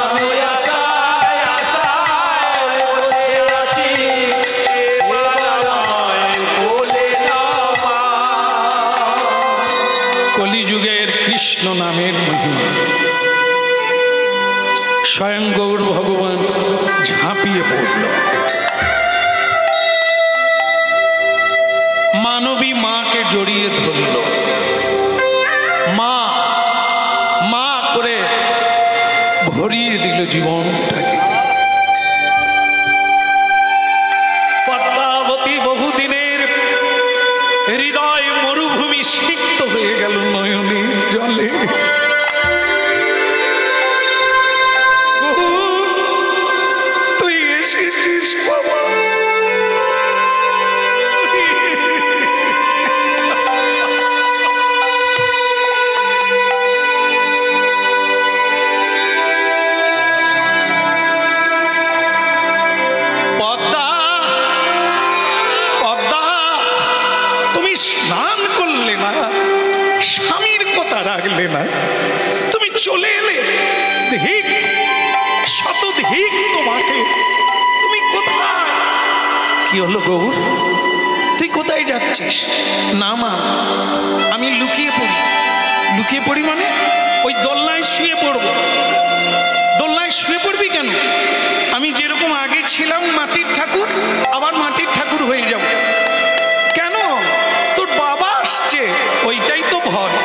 আমি আশায় আশায় বসে আছি, এবার আমায় কোলে নাও মা। কলিযুগের কৃষ্ণ নামের মহিমা, স্বয়ং গৌর ভগবান ঝাঁপিয়ে পড়ল, মানবী মাকে জড়িয়ে ধরল, মা মা করে ভরিয়ে দিল জীবনটাকে। পদ্মাবতী বহুদিনের হৃদয় মরুভূমি সিক্ত হয়ে গেল নয়নের জলে। গৌর, তুই এসেছিস বাবা, পদ্মা পদ্মা, তুমি স্নান করলে না, স্বামীর কথা রাখলে না, তুমি চলে এলে, ধিক শত ধিক তোমাকে, তুমি কোথায়? কি হলো গৌর, তুই কোথায় যাচ্ছিস? না মা, আমি লুকিয়ে পড়ি। লুকিয়ে পড়ি মানে ওই দোলনায় শুয়ে পড়বো। দোলনায় শুয়ে পড়বি কেন? আমি যেরকম আগে ছিলাম মাটির ঠাকুর, আবার মাটির ঠাকুর হয়ে যাব। কেন? তোর বাবা আসছে, ওইটাই তো ভয়।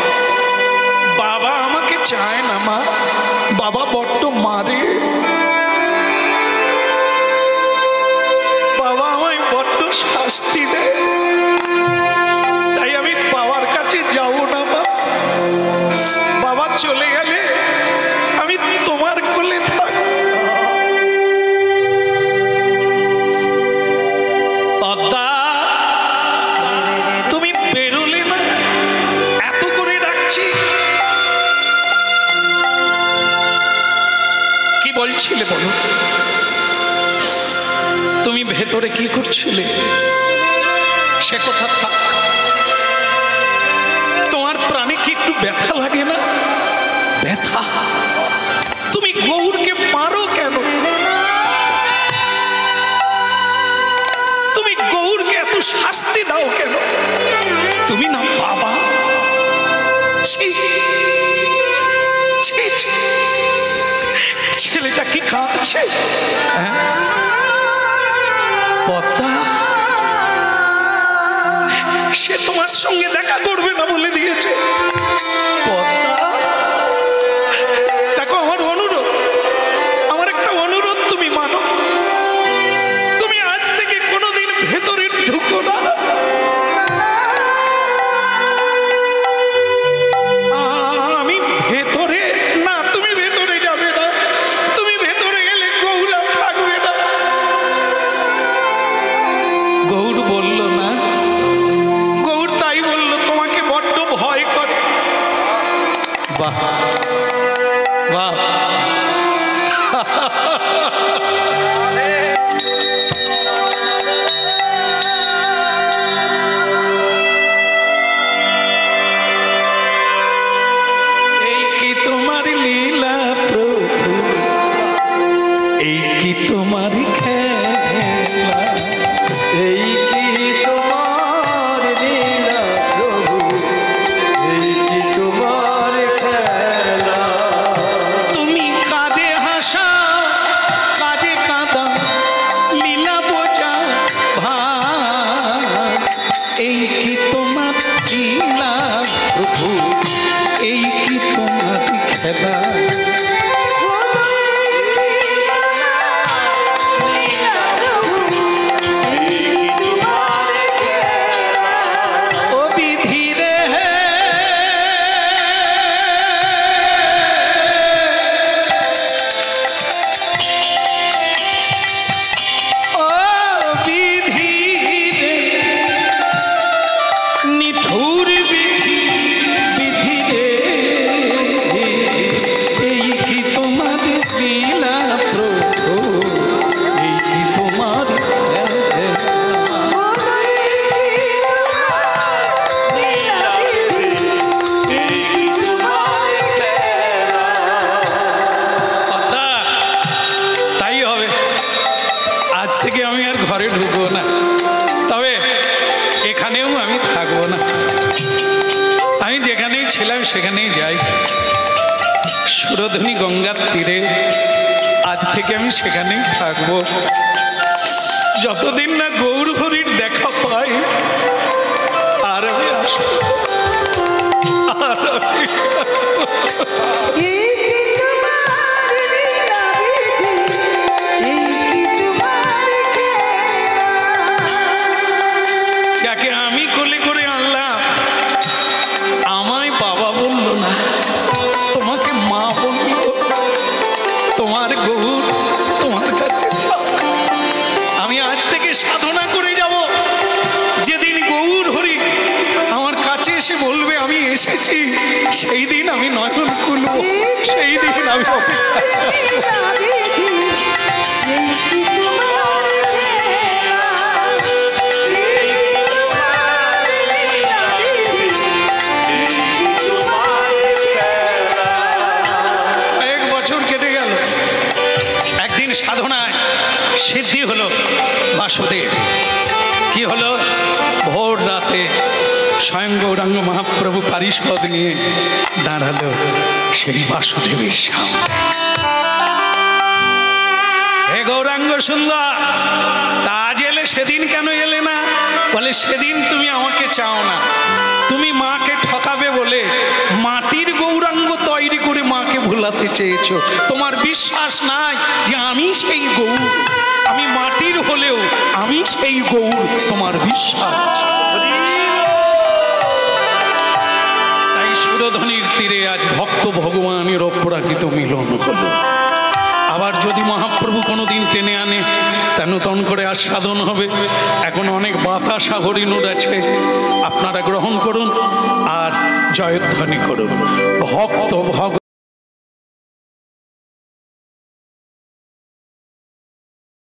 বাবা আমাকে চায় না মা, বাবা বড্ড মারে, বাবা আমায় বড্ড শাস্তি দেয়, তাই আমি বাবার কাছে যাব না মা। বাবা চলে গেলে আমি তোমার কোলে থাকব। পদ্মা, তুমি বেরোলে না, এত করে ডাকছি। কি বলছিলে বলো? তুমি ভেতরে কি করছিলে সে কথা থাক, তোমার প্রাণে কি একটু ব্যথা লাগে না? ব্যথা? তুমি গৌরকে মারো কেন? তুমি গৌরকে এত শাস্তি দাও কেন? তুমি না বাবা? ছি, ছি, ছি। ছেলেটা কি কাঁদছে? হ্যাঁ পদ্মা, সে তোমার সঙ্গে দেখা করবে না বলে দিয়েছে। পদ্মা, দেখো আমার অনুরোধ, আমার একটা অনুরোধ তুমি মানো। তুমি আজ থেকে কোনোদিন ভেতরে ঢুকো না। আমি ভেতরে না, তুমি ভেতরে যাবে না। তুমি ভেতরে গেলে গৌরা থাকবে না। গৌর বলল না, গৌর তাই বলল, তোমাকে বড্ড ভয় করে। বাহ বাহ, এই কি তোমার লীলা প্রভু, এই কি তোমার খেলা, এই কি তোমার লীলা প্রভু, এই কি তোমার খেলা, তুমি কাঁদে হাসা কাঁদে কাঁদা, লীলা বোঝা ভার, এই কি আমি সেখানেই যাই। সুরধনী গঙ্গার তীরে আজ থেকে আমি সেখানেই থাকবো। যতদিন না গৌর হরির দেখা পাই আর আমি আসবো। আর আমি যাকে আমি কোলে করে আনলাম আমায় বাবা বলল না, তোমাকে মা বলল। তোমার গৌর তোমার কাছে থাক। আমি আজ থেকে সাধনা করে যাব। যেদিন গৌর হরি আমার কাছে এসে বলবে আমি এসেছি, সেই দিন আমি নয়ন খুলব, সেই দিন আমি অপেক্ষা সাধনায় সিদ্ধি হলো। বাসুদেব কি হলো, ভোর রাতে স্বয়ং গৌরাঙ্গ মহাপ্রভু পারিষদ নিয়ে দাঁড়ালো সেই বাসুদেবের সামনে। হে গৌরাঙ্গ সুন্দর, তা আজ এলে সেদিন কেন এলে না? বলে সেদিন তুমি আমাকে চাও না, তুমি মাকে ঠকাবে বলে মাটির গৌরাঙ্গ তৈরি করে মাকে ভুলাতে চেয়েছো। তোমার বিশ্বাস নাই যে আমি সেই গৌর, আমি মাটির হলেও আমি সেই গৌর, তোমার বিশ্বাস। তাই সুরধনীর তীরে আজ ভক্ত ভগবানের অপরাকিত মিলন হলো। আবার যদি মহাপ্রভু কোনোদিন টেনে আনে তা নূতন করে আস্বাদন হবে। এখন অনেক বাতাসা হরিণুর আছে, আপনারা গ্রহণ করুন আর জয়ধ্বনি করুন। ভক্ত ভগ